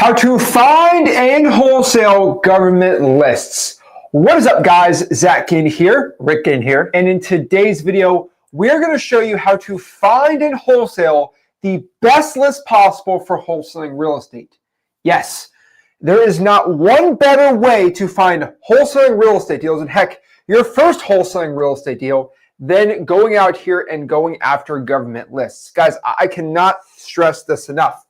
How to find and wholesale government lists. What is up, guys? Zach Ginn here. Rick Ginn here. And in today's video, we're going to show you how to find and wholesale the best list possible for wholesaling real estate. Yes, there is not one better way to find wholesaling real estate deals, and heck, your first wholesaling real estate deal, than going out here and going after government lists. Guys, I cannot stress this enough.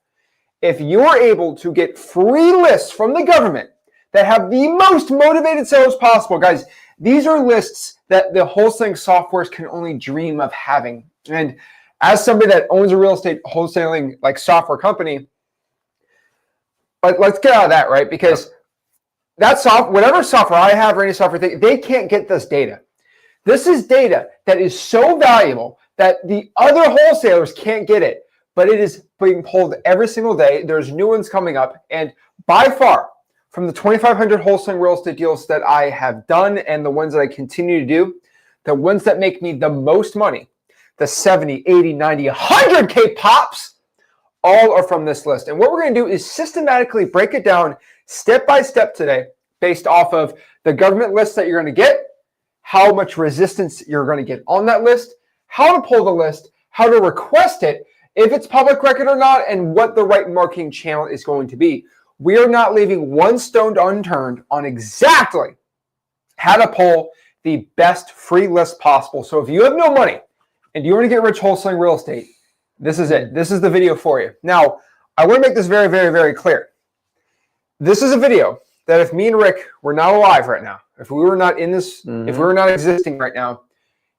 If you are able to get free lists from the government that have the most motivated sellers possible, guys, these are lists that the wholesaling softwares can only dream of having. And as somebody that owns a real estate wholesaling software company, let's get out of that, right? Because that whatever software I have or any software thing, they can't get this data. This is data that is so valuable that the other wholesalers can't get it, but it is being pulled every single day. There's new ones coming up, and by far, from the 2,500 wholesaling real estate deals that I have done and the ones that I continue to do, the ones that make me the most money, the 70, 80, 90, 100K pops, all are from this list. And what we're going to do is systematically break it down step by step today based off of the government list that you're going to get, how much resistance you're going to get on that list, how to pull the list, how to request it, if it's public record or not, and what the right marketing channel is going to be. We are not leaving one stone unturned on exactly how to pull the best free list possible. So if you have no money and you want to get rich wholesaling real estate, this is it. This is the video for you. Now, I want to make this very, very, very clear. This is a video that if me and Rick were not alive right now, if we were not in this, if we were not existing right now,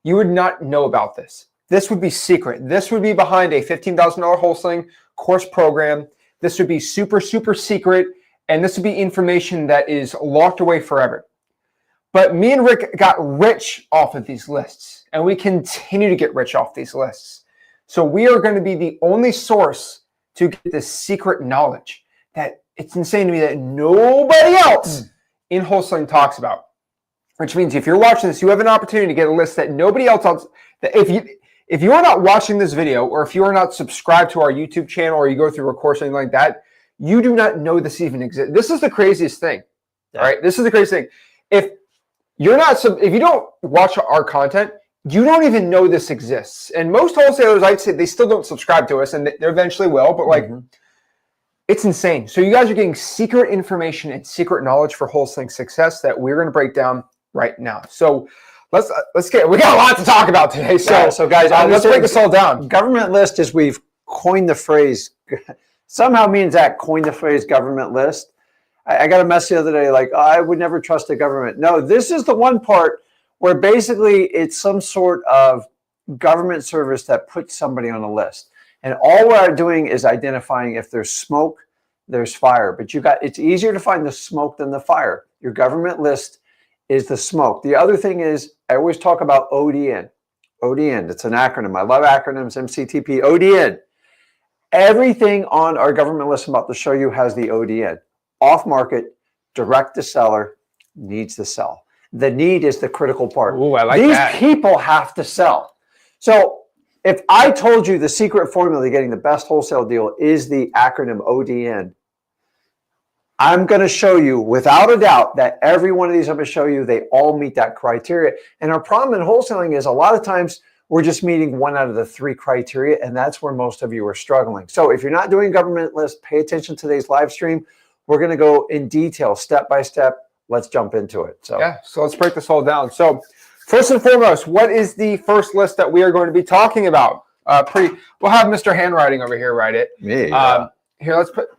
you would not know about this. This would be secret. This would be behind a $15,000 wholesaling course program. This would be super, super secret. And this would be information that is locked away forever. But me and Rick got rich off of these lists, and we continue to get rich off these lists. So we are going to be the only source to get this secret knowledge that it's insane to me that nobody else in wholesaling talks about. Which means if you're watching this, you have an opportunity to get a list that nobody else, that if you are not watching this video, or if you are not subscribed to our YouTube channel, or you go through a course or anything like that, you do not know this even exists. This is the craziest thing. All right, this is the craziest thing. If you don't watch our content, you don't even know this exists. And most wholesalers, I'd say, they still don't subscribe to us, and they eventually will. But it's insane. So you guys are getting secret information and secret knowledge for wholesaling success that we're going to break down right now. So we got a lot to talk about today. So guys, let's break this all down. Government list, as we've coined the phrase, somehow me and Zach coined the phrase government list. I got a message the other day I would never trust the government. No, this is the one part where basically it's some sort of government service that puts somebody on a list. And all we're doing is identifying if there's smoke, there's fire. But it's easier to find the smoke than the fire. Your government list is the smoke. The other thing is, I always talk about ODN. ODN, it's an acronym. I love acronyms, MCTP, ODN. Everything on our government list I'm about to show you has the ODN. Off market, direct to seller, needs to sell. The need is the critical part. Ooh, I like that. These people have to sell. So if I told you the secret formula to getting the best wholesale deal is the acronym ODN, I'm going to show you without a doubt that every one of these I'm going to show you, they all meet that criteria. And our problem in wholesaling is a lot of times we're just meeting one out of the three criteria, and that's where most of you are struggling. So if you're not doing government list, pay attention to today's live stream. We're going to go in detail, step by step. Let's jump into it. So let's break this all down. So first and foremost, what is the first list that we are going to be talking about? We'll have Mr. Handwriting over here write it. Yeah. Here, let's put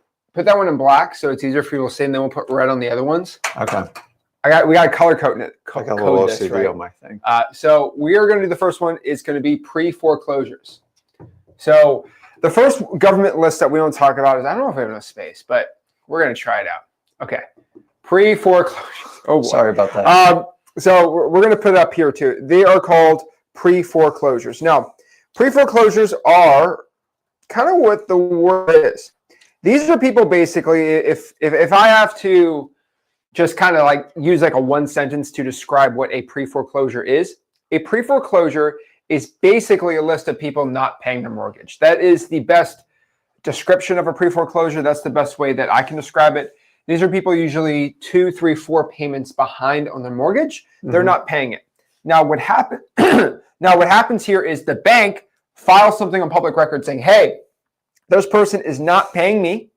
that one in black so it's easier for people to see, and then we'll put red on the other ones. Okay. We got to color code it. I got a little OCD on my thing. So we are going to do the first one. Is going to be pre-foreclosures. So the first government list that we don't talk about is, I don't know if we have enough space, but we're going to try it out. Okay. Pre-foreclosures. Oh, boy. Sorry about that. So we're going to put it up here too. They are called pre-foreclosures. Now, pre-foreclosures are kind of what the word is. These are people basically, if I have to just kind of use a one sentence to describe what a pre-foreclosure is, a pre-foreclosure is basically a list of people not paying their mortgage. That is the best description of a pre-foreclosure. That's the best way that I can describe it. These are people usually 2, 3, 4 payments behind on their mortgage. They're not paying it. Now what happens here is the bank files something on public record saying, hey, this person is not paying me.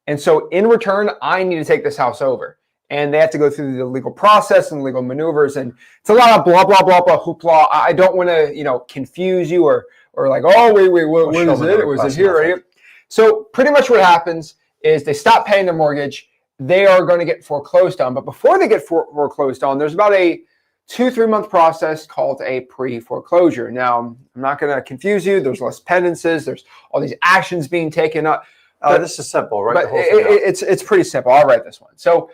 And so in return, I need to take this house over. And they have to go through the legal process and legal maneuvers. And it's a lot of blah, blah, blah, blah, hoopla. I don't want to, confuse you or like, oh, wait, what is it? Was it here, right? So pretty much what happens is they stop paying their mortgage. They are going to get foreclosed on. But before they get foreclosed on, there's about a 2-3 month process called a pre-foreclosure. Now, I'm not going to confuse you. There's less penances. There's all these actions being taken up. This is simple, right? But it's pretty simple. I'll write this one. So,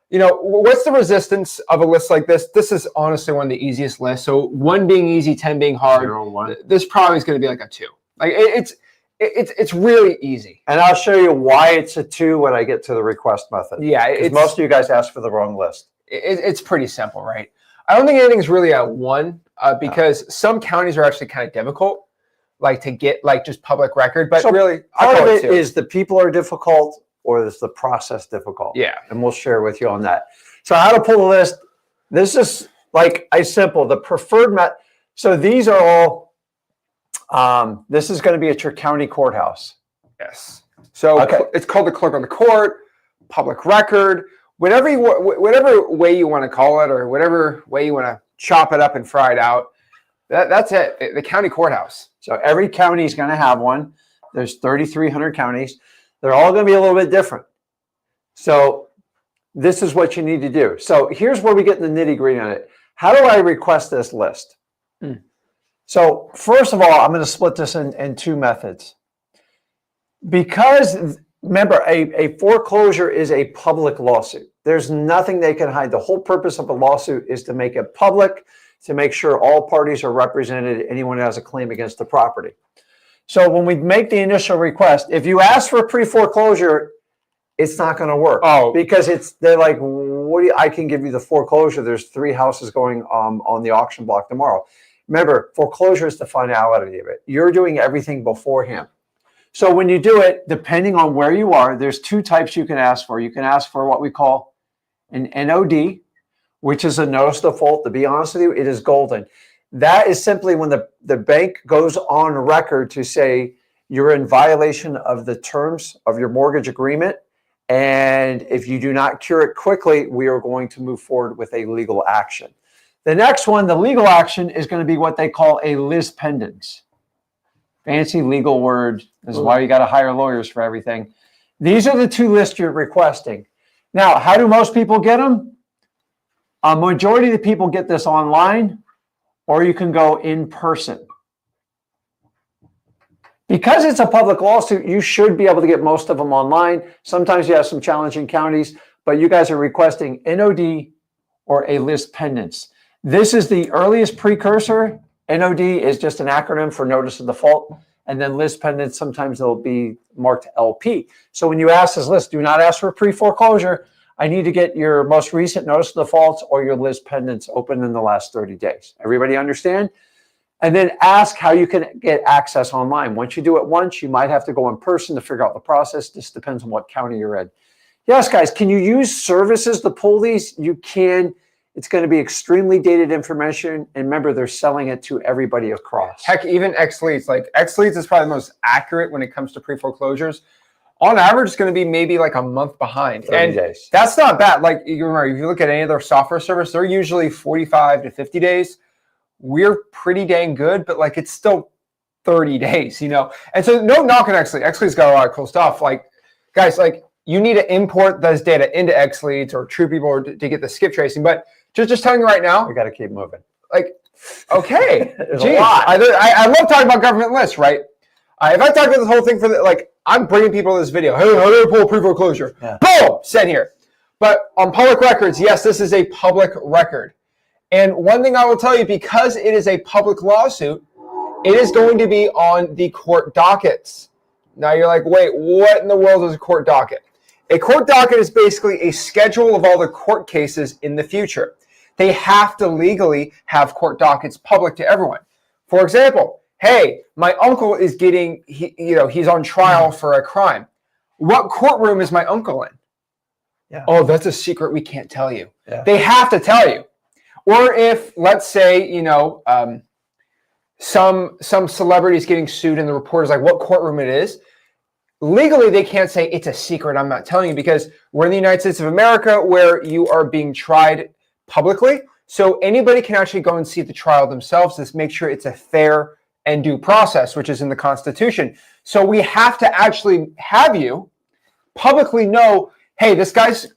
what's the resistance of a list like this? This is honestly one of the easiest lists. So 1 being easy, 10 being hard. 0, 1. This probably is going to be like a 2. Like it's really easy. And I'll show you why it's a 2 when I get to the request method. Yeah, most of you guys asked for the wrong list. It's pretty simple, right? I don't think anything's really a 1 because some counties are actually kind of difficult, like to get like just public record. But so really, part of it is the people are difficult, or is the process difficult? Yeah, and we'll share with you on that. So how to pull a list? This is like the preferred method. So these are all. This is going to be at your county courthouse. Yes. So it's called the clerk of the court, public record. Whatever way you want to call it, or whatever way you want to chop it up and fry it out, that's it. The county courthouse. So every county is going to have one. There's 3,300 counties. They're all going to be a little bit different. So this is what you need to do. So here's where we get in the nitty gritty on it. How do I request this list? So first of all, I'm going to split this in 2 methods. Because remember, a foreclosure is a public lawsuit. There's nothing they can hide. The whole purpose of a lawsuit is to make it public, to make sure all parties are represented, anyone who has a claim against the property. So when we make the initial request, if you ask for pre-foreclosure, it's not going to work. Because they're like, I can give you the foreclosure. There's 3 houses going on the auction block tomorrow. Remember, foreclosure is the finality of it. You're doing everything beforehand. So when you do it, depending on where you are, there's 2 types you can ask for. You can ask for what we call an NOD, which is a notice of default. To be honest with you, it is golden. That is simply when the bank goes on record to say you're in violation of the terms of your mortgage agreement. And if you do not cure it quickly, we are going to move forward with a legal action. The next one, the legal action, is going to be what they call a lis pendens. Fancy legal word. This is why you got to hire lawyers for everything. These are the 2 lists you're requesting. Now, how do most people get them? A majority of the people get this online, or you can go in person. Because it's a public lawsuit, you should be able to get most of them online. Sometimes you have some challenging counties, but you guys are requesting NOD or a lis pendens. This is the earliest precursor. NOD is just an acronym for notice of default. And then lis pendens, sometimes they'll be marked LP. So when you ask this list, do not ask for pre-foreclosure. I need to get your most recent notice of defaults or your lis pendens open in the last 30 days. Everybody understand? And then ask how you can get access online. Once you do it once, you might have to go in person to figure out the process. This depends on what county you're in. Yes, guys, can you use services to pull these? You can. It's going to be extremely dated information. And remember, they're selling it to everybody across. Heck, even X-Leads. Like X-Leads is probably the most accurate when it comes to pre-foreclosures. On average, it's going to be maybe like a month behind. 30 days. That's not bad. Like you remember, if you look at any other software service, they're usually 45 to 50 days. We're pretty dang good, but like it's still 30 days, And so no knock on X-Leads. X-Leads got a lot of cool stuff. Like, guys, like you need to import those data into X-Leads or True People to get the skip tracing. But just telling you right now, we got to keep moving. Like, okay, there's a lot. I love talking about government lists, right? If I talk about this whole thing I'm bringing people to this video. Hey, how do I pull a pre-foreclosure? Yeah. Boom, sent here. But on public records, yes, this is a public record. And one thing I will tell you, because it is a public lawsuit, it is going to be on the court dockets. Now you're like, wait, what in the world is a court docket? A court docket is basically a schedule of all the court cases in the future. They have to legally have court dockets public to everyone. For example, hey, my uncle is getting, he's on trial for a crime. What courtroom is my uncle in? Yeah. Oh, that's a secret we can't tell you. Yeah. They have to tell you. Or if, let's say, some celebrity is getting sued and the reporter's like, what courtroom it is? Legally, they can't say it's a secret, I'm not telling you, because we're in the United States of America where you are being tried publicly. So anybody can actually go and see the trial themselves. Just make sure it's a fair and due process, which is in the Constitution. So we have to actually have you publicly know, hey, this guy's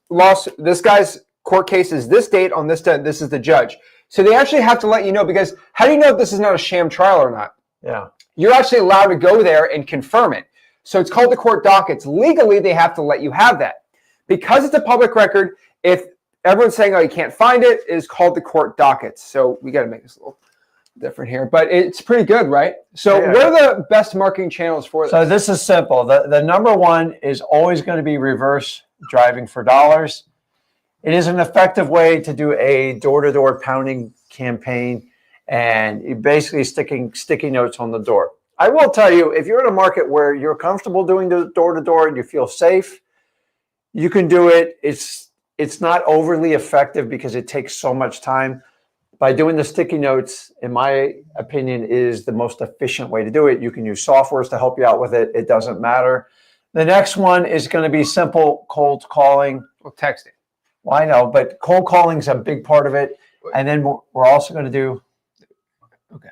court case is this date on this date, this is the judge. So they actually have to let you know, because how do you know if this is not a sham trial or not? Yeah. You're actually allowed to go there and confirm it. So it's called the court dockets. Legally, they have to let you have that. Because it's a public record, if everyone's saying, oh, you can't find it, it is called the court dockets. So we got to make this a little different here, but it's pretty good, right? So what are the best marketing channels for this? So this is simple. The number one is always going to be reverse driving for dollars. It is an effective way to do a door-to-door pounding campaign, and you're basically sticking sticky notes on the door. I will tell you, if you're in a market where you're comfortable doing the door-to-door and you feel safe, you can do it. It's not overly effective because it takes so much time. By doing the sticky notes, in my opinion, is the most efficient way to do it. You can use softwares to help you out with it. It doesn't matter. The next one is going to be simple cold calling. Well, texting. Well, I know, but cold calling is a big part of it. And then we're also going to do, okay,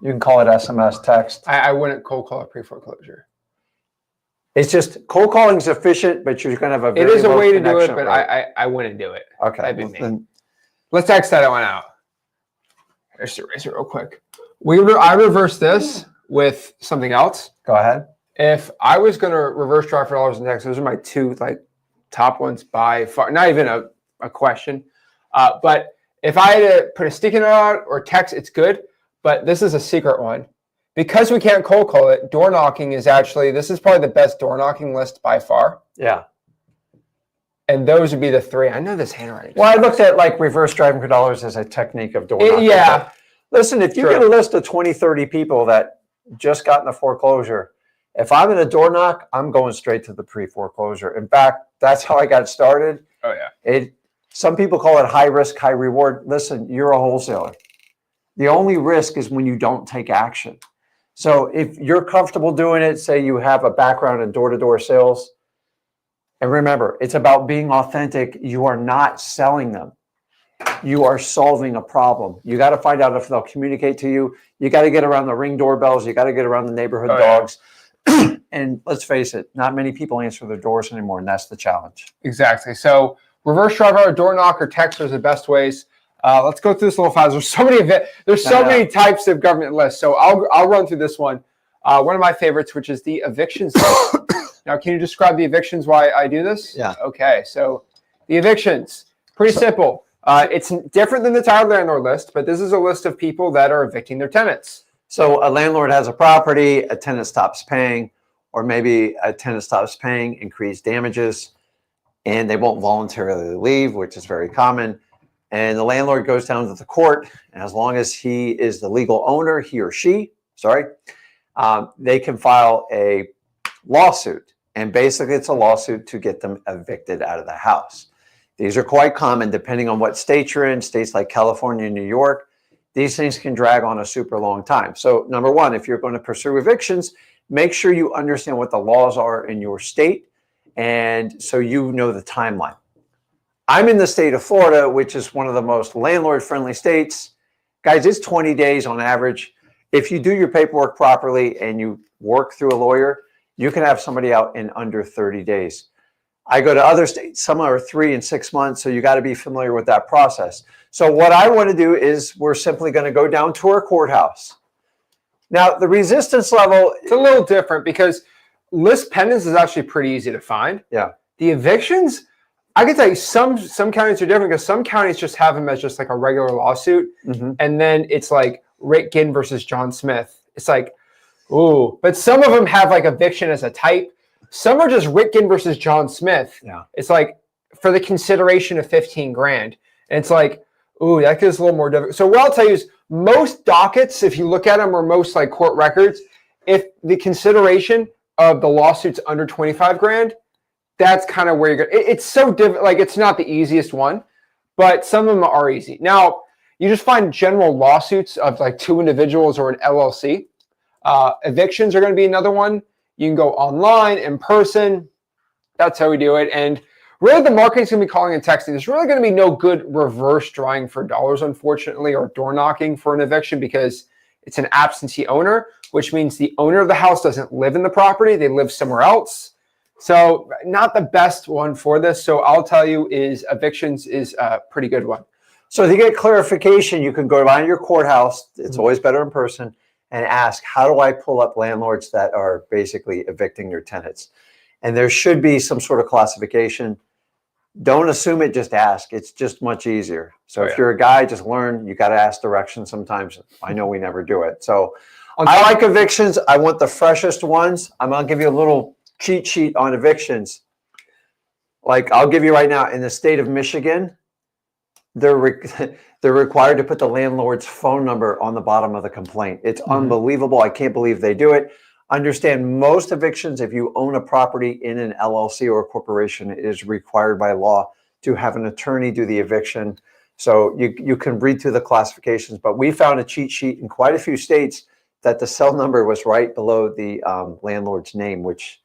you can call it SMS text. I wouldn't cold call a pre-foreclosure. It's just cold calling is efficient, but you're going to have a very It is a low way to do it, connection but rate. I wouldn't do it. Okay. That'd be me. Then, Let's X that one out. Let's erase it real quick. I reversed this with something else. go ahead. If I was going to reverse drive for dollars in text, those are my two top ones by far. Not even a question. But if I had to put a sticky note out or text, it's good. But this is a secret one. Because we can't cold call it, door knocking is this is probably the best door knocking list by far. Yeah. And those would be the three. I know this handwriting. Well, I looked at reverse driving for dollars as a technique of door knocking. Yeah. Listen, if you get a list of 20, 30 people that just got in the foreclosure, if I'm in a door knock, I'm going straight to the pre-foreclosure. In fact, that's how I got started. Oh, yeah. Some people call it high risk, high reward. Listen, you're a wholesaler. The only risk is when you don't take action. So if you're comfortable doing it, say you have a background in door-to-door sales, and remember, it's about being authentic. You are not selling them. You are solving a problem. You got to find out if they'll communicate to you. You got to get around the Ring doorbells. You got to get around the neighborhood dogs. Yeah. And let's face it, not many people answer their doors anymore, and that's the challenge. Exactly. So reverse drive or door knock or text are the best ways. Let's go through this a little fast. There's so many types of government lists. So I'll run through this one. One of my favorites, which is the evictions list. Now, can you describe the evictions, why I do this? Yeah. Okay. So the evictions, pretty simple. It's different than the title landlord list, but this is a list of people that are evicting their tenants. So a landlord has a property, a tenant stops paying, or maybe a tenant stops paying, increased damages, and they won't voluntarily leave, which is very common. And the landlord goes down to the court, and as long as he is the legal owner, he or she, they can file a lawsuit. And basically, it's a lawsuit to get them evicted out of the house. These are quite common depending on what state you're in. States like California and New York, these things can drag on a super long time. So number one, if you're going to pursue evictions, make sure you understand what the laws are in your state, and so you know the timeline. I'm in the state of Florida, which is one of the most landlord-friendly states. Guys, it's 20 days on average. If you do your paperwork properly and you work through a lawyer, you can have somebody out in under 30 days. I go to other states, some are 3 and 6 months, so you got to be familiar with that process. So what I want to do is we're simply going to go down to our courthouse. Now, the resistance level... It's a little different because list pendants is actually pretty easy to find. Yeah. The evictions, I can tell you some counties are different because some counties just have them as just like a regular lawsuit. Mm-hmm. And then it's like Zach Ginn versus John Smith. It's like, ooh. But some of them have like eviction as a type. Some are just Zach Ginn versus John Smith. Yeah. It's like for the consideration of $15,000. And it's like, Ooh, that gets a little more difficult. So what I'll tell you is most dockets, if you look at them, or most like court records, if the consideration of the lawsuit's under 25 grand, that's kind of where you're going. It's so different. Like it's not the easiest one, but some of them are easy. Now, you just find general lawsuits of like 2 individuals or an LLC. Evictions are going to be another one. You can go online, in person. That's how we do it. And really, the marketing's going to be calling and texting. There's really going to be no good reverse drawing for dollars, unfortunately, or door knocking for an eviction because it's an absentee owner, which means the owner of the house doesn't live in the property. They live somewhere else. So not the best one for this. So I'll tell you is evictions is a pretty good one. So to get clarification, you can go to your courthouse. It's always better in person and ask, how do I pull up landlords that are basically evicting their tenants? And there should be some sort of classification. Don't assume it, just ask. It's just much easier. So if you're a guy, just learn. You got to ask directions sometimes. I know we never do it. So I like evictions. I want the freshest ones. I'm going to give you a little cheat sheet on evictions. Like I'll give you right now, in the state of Michigan, they're required to put the landlord's phone number on the bottom of the complaint. It's unbelievable. I can't believe they do it. Understand most evictions, if you own a property in an LLC or a corporation, it is required by law to have an attorney do the eviction. So you can read through the classifications, but we found a cheat sheet in quite a few states that the cell number was right below the landlord's name, which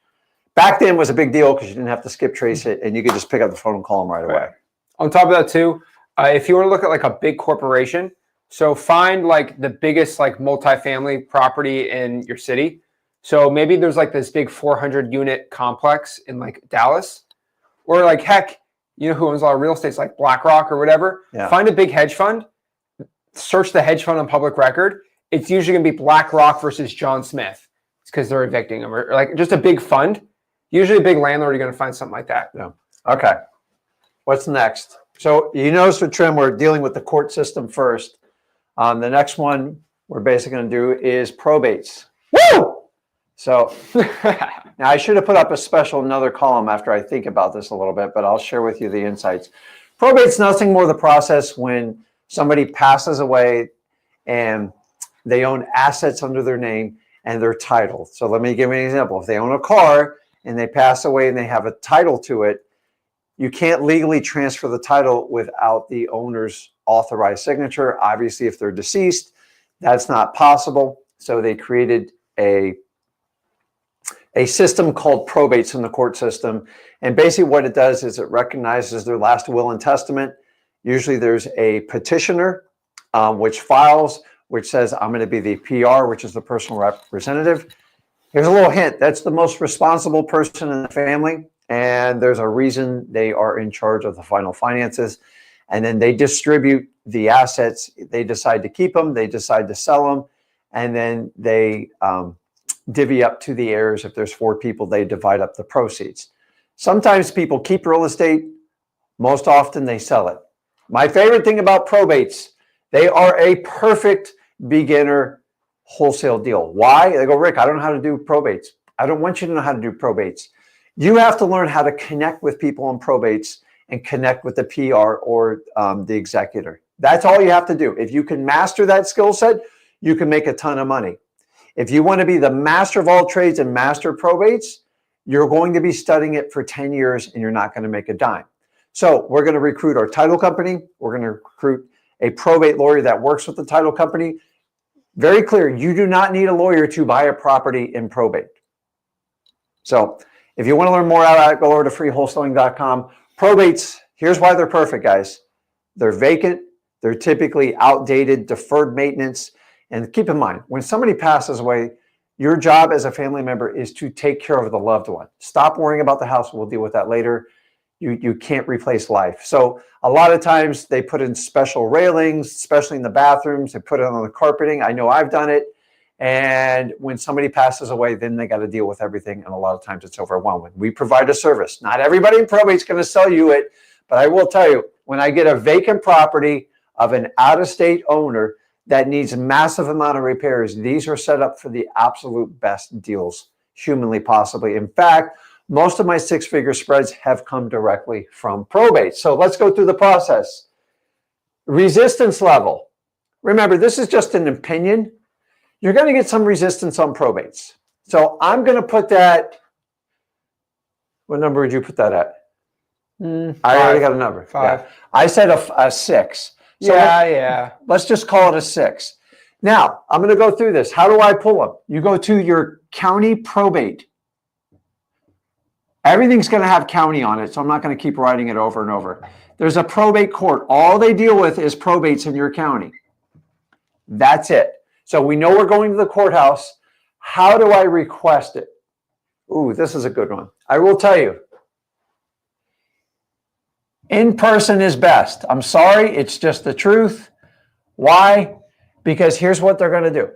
back then was a big deal because you didn't have to skip trace it and you could just pick up the phone and call them right away. On top of that too, if you want to look at like a big corporation, so find like the biggest like multifamily property in your city. So maybe there's like this big 400 unit complex in like Dallas, or like heck, you know who owns a lot of real estate, it's like BlackRock or whatever. Yeah. Find a big hedge fund, search the hedge fund on public record. It's usually going to be BlackRock versus John Smith. It's because they're evicting them, or like just a big fund. Usually a big landlord, you're going to find something like that. Yeah. Okay. What's next? So you notice with Trim, we're dealing with the court system first. The next one we're basically going to do is probates. Woo! So now I should have put up another column after I think about this a little bit, but I'll share with you the insights. Probate's nothing more the process when somebody passes away and they own assets under their name and they're titled. So let me give you an example. If they own a car and they pass away and they have a title to it, you can't legally transfer the title without the owner's authorized signature. Obviously, if they're deceased, that's not possible. So they created a system called probates in the court system. And basically what it does is it recognizes their last will and testament. Usually there's a petitioner, which files, which says, I'm going to be the PR, which is the personal representative. Here's a little hint. That's the most responsible person in the family. And there's a reason they are in charge of the final finances. And then they distribute the assets. They decide to keep them. They decide to sell them. And then they divvy up to the heirs. If there's 4 people, they divide up the proceeds. Sometimes people keep real estate. Most often they sell it. My favorite thing about probates, they are a perfect beginner wholesale deal. Why? They go, Rick, I don't know how to do probates. I don't want you to know how to do probates. You have to learn how to connect with people on probates and connect with the PR or the executor. That's all you have to do. If you can master that skill set, you can make a ton of money. If you want to be the master of all trades and master probates, you're going to be studying it for 10 years and you're not going to make a dime. So we're going to recruit our title company. We're going to recruit a probate lawyer that works with the title company. Very clear, you do not need a lawyer to buy a property in probate. So if you want to learn more about it, go over to freewholesaling.com. Probates, here's why they're perfect, guys. They're vacant. They're typically outdated, deferred maintenance. And keep in mind, when somebody passes away, your job as a family member is to take care of the loved one. Stop worrying about the house. We'll deal with that later. You can't replace life. So a lot of times they put in special railings, especially in the bathrooms. They put it on the carpeting. I know I've done it. And when somebody passes away, then they got to deal with everything. And a lot of times it's overwhelming. We provide a service. Not everybody in probate is going to sell you it. But I will tell you, when I get a vacant property of an out-of-state owner that needs a massive amount of repairs, these are set up for the absolute best deals humanly possibly. In fact, most of my 6-figure spreads have come directly from probate. So let's go through the process. Resistance level. Remember, this is just an opinion. You're going to get some resistance on probates. So I'm going to put that. What number would you put that at? I already got a number. 5. Yeah. I said a 6. So Yeah. let's just call it a 6. Now, I'm going to go through this. How do I pull them? You go to your county probate. Everything's going to have county on it, so I'm not going to keep writing it over and over. There's a probate court. All they deal with is probates in your county. That's it. So we know we're going to the courthouse. How do I request it? Ooh, this is a good one. I will tell you. In person is best. I'm sorry, it's just the truth. Why? Because here's what they're going to do.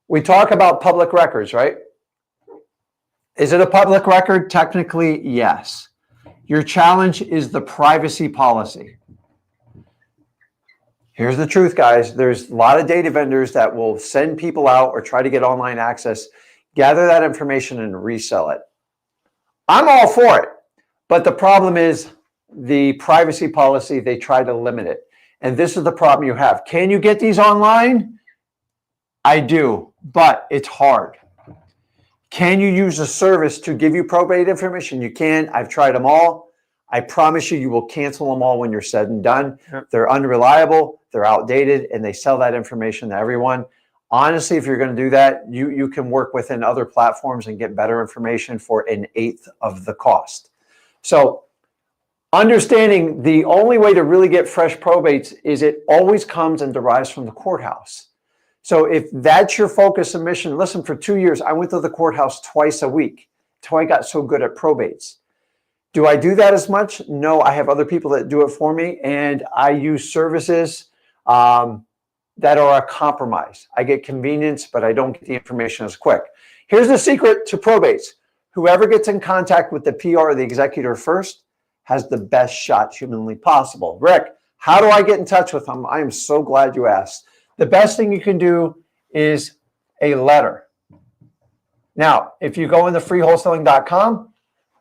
We talk about public records, right? Is it a public record? Technically, yes. Your challenge is the privacy policy. Here's the truth, guys. There's a lot of data vendors that will send people out or try to get online access, gather that information and resell it. I'm all for it. But the problem is the privacy policy, they try to limit it. And this is the problem you have. Can you get these online? I do, but it's hard. Can you use a service to give you probate information? You can. I've tried them all. I promise you, you will cancel them all when you're said and done. Yep. They're unreliable, they're outdated, and they sell that information to everyone. Honestly, if you're going to do that, you can work within other platforms and get better information for an 1/8 of the cost. So understanding the only way to really get fresh probates is it always comes and derives from the courthouse. So if that's your focus and mission, listen, for 2 years, I went to the courthouse twice a week until I got so good at probates. Do I do that as much? No, I have other people that do it for me, and I use services that are a compromise. I get convenience, but I don't get the information as quick. Here's the secret to probates. Whoever gets in contact with the PR or the executor first has the best shot humanly possible. Rick, how do I get in touch with them? I am so glad you asked. The best thing you can do is a letter. Now, if you go into freewholesaling.com,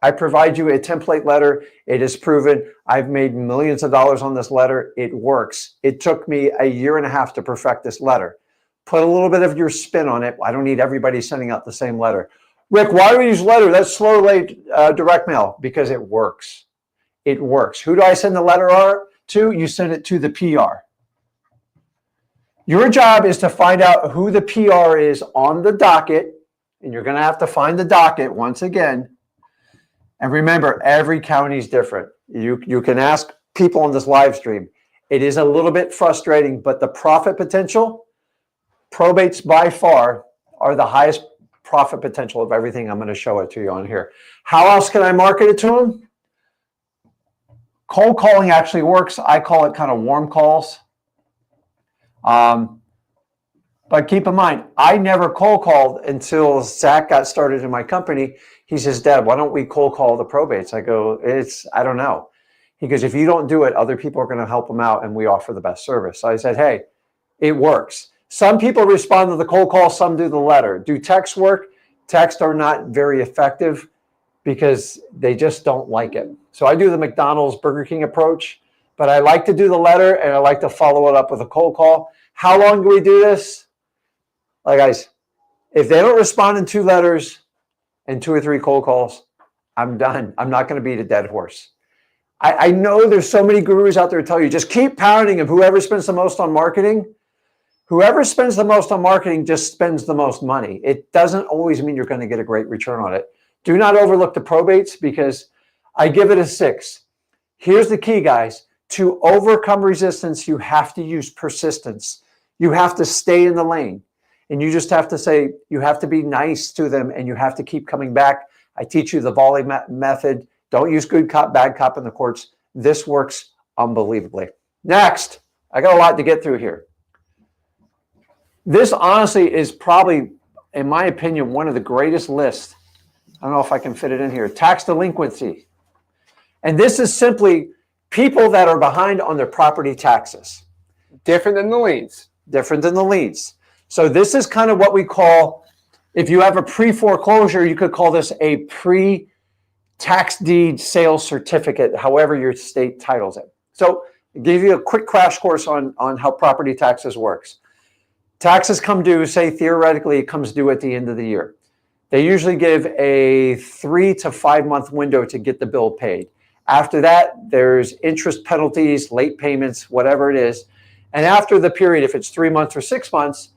I provide you a template letter. It is proven. I've made millions of dollars on this letter. It works. It took me 1.5 years to perfect this letter. Put a little bit of your spin on it. I don't need everybody sending out the same letter. Rick, why do we use letter? That's slow late direct mail. Because it works. It works. Who do I send the letter to? You send it to the PR. Your job is to find out who the PR is on the docket, and you're going to have to find the docket once again. And remember, every county is different. You can ask people on this live stream. It is a little bit frustrating, but the profit potential, probates by far are the highest profit potential of everything. I'm going to show it to you on here. How else can I market it to them? Cold calling actually works. I call it kind of warm calls. But keep in mind, I never cold called until Zach got started in my company. He says, Dad, why don't we cold call the probates? I go, I don't know. He goes, if you don't do it, other people are going to help them out, and we offer the best service. So I said, hey, it works. Some people respond to the cold call, some do the letter. Do texts work? Texts are not very effective because they just don't like it. So I do the McDonald's, Burger King approach, but I like to do the letter, and I like to follow it up with a cold call. How long do we do this? Guys, if they don't respond in 2 letters and 2 or 3 cold calls, I'm done. I'm not going to beat a dead horse. I know there's so many gurus out there who tell you, just keep pounding them. Whoever spends the most on marketing, just spends the most money. It doesn't always mean you're going to get a great return on it. Do not overlook the probates because I give it a 6. Here's the key, guys. To overcome resistance, you have to use persistence. You have to stay in the lane. And you just have to say, you have to be nice to them, and you have to keep coming back. I teach you the volley method. Don't use good cop, bad cop in the courts. This works unbelievably. Next, I got a lot to get through here. This honestly is probably, in my opinion, one of the greatest lists. I don't know if I can fit it in here. Tax delinquency. And this is simply people that are behind on their property taxes. Different than the liens. Different than the liens. So this is kind of what we call, if you have a pre-foreclosure, you could call this a pre-tax deed sales certificate, however your state titles it. So give you a quick crash course on how property taxes works. Taxes come due, say theoretically it comes due at the end of the year. They usually give a 3 to 5 month window to get the bill paid. After that, there's interest penalties, late payments, whatever it is. And after the period, if it's 3 months or 6 months,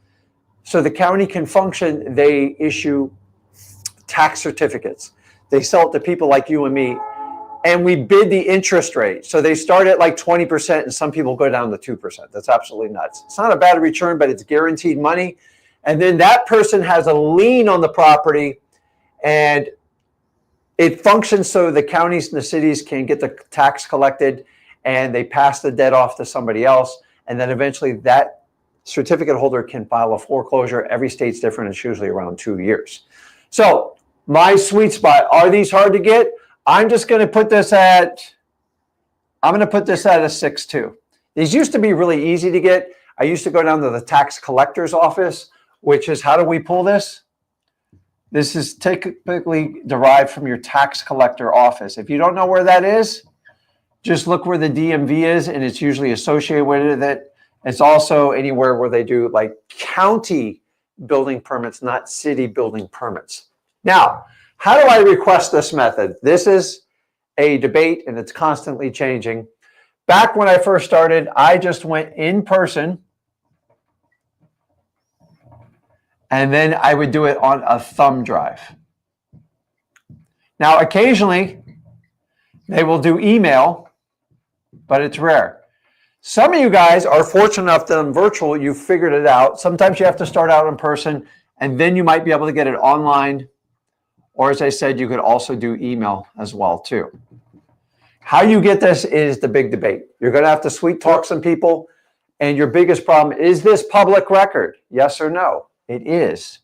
so the county can function, they issue tax certificates. They sell it to people like you and me, and we bid the interest rate. So they start at like 20%, and some people go down to 2%. That's absolutely nuts. It's not a bad return, but it's guaranteed money. And then that person has a lien on the property, and it functions so the counties and the cities can get the tax collected, and they pass the debt off to somebody else. And then eventually that certificate holder can file a foreclosure. Every state's different. It's usually around 2 years. So my sweet spot, are these hard to get? I'm just going to put this at, a 6.2. These used to be really easy to get. I used to go down to the tax collector's office, which is, how do we pull this? This is typically derived from your tax collector office. If you don't know where that is, just look where the DMV is, and it's usually associated with it. It's also anywhere where they do like county building permits, not city building permits. Now, how do I request this method? This is a debate, and it's constantly changing. Back when I first started, I just went in person, and then I would do it on a thumb drive. Now, occasionally, they will do email, but it's rare. Some of you guys are fortunate enough that on virtual, you figured it out. Sometimes you have to start out in person, and then you might be able to get it online. Or as I said, you could also do email as well too. How you get this is the big debate. You're going to have to sweet talk some people. And your biggest problem, is this public record? Yes or no? It is.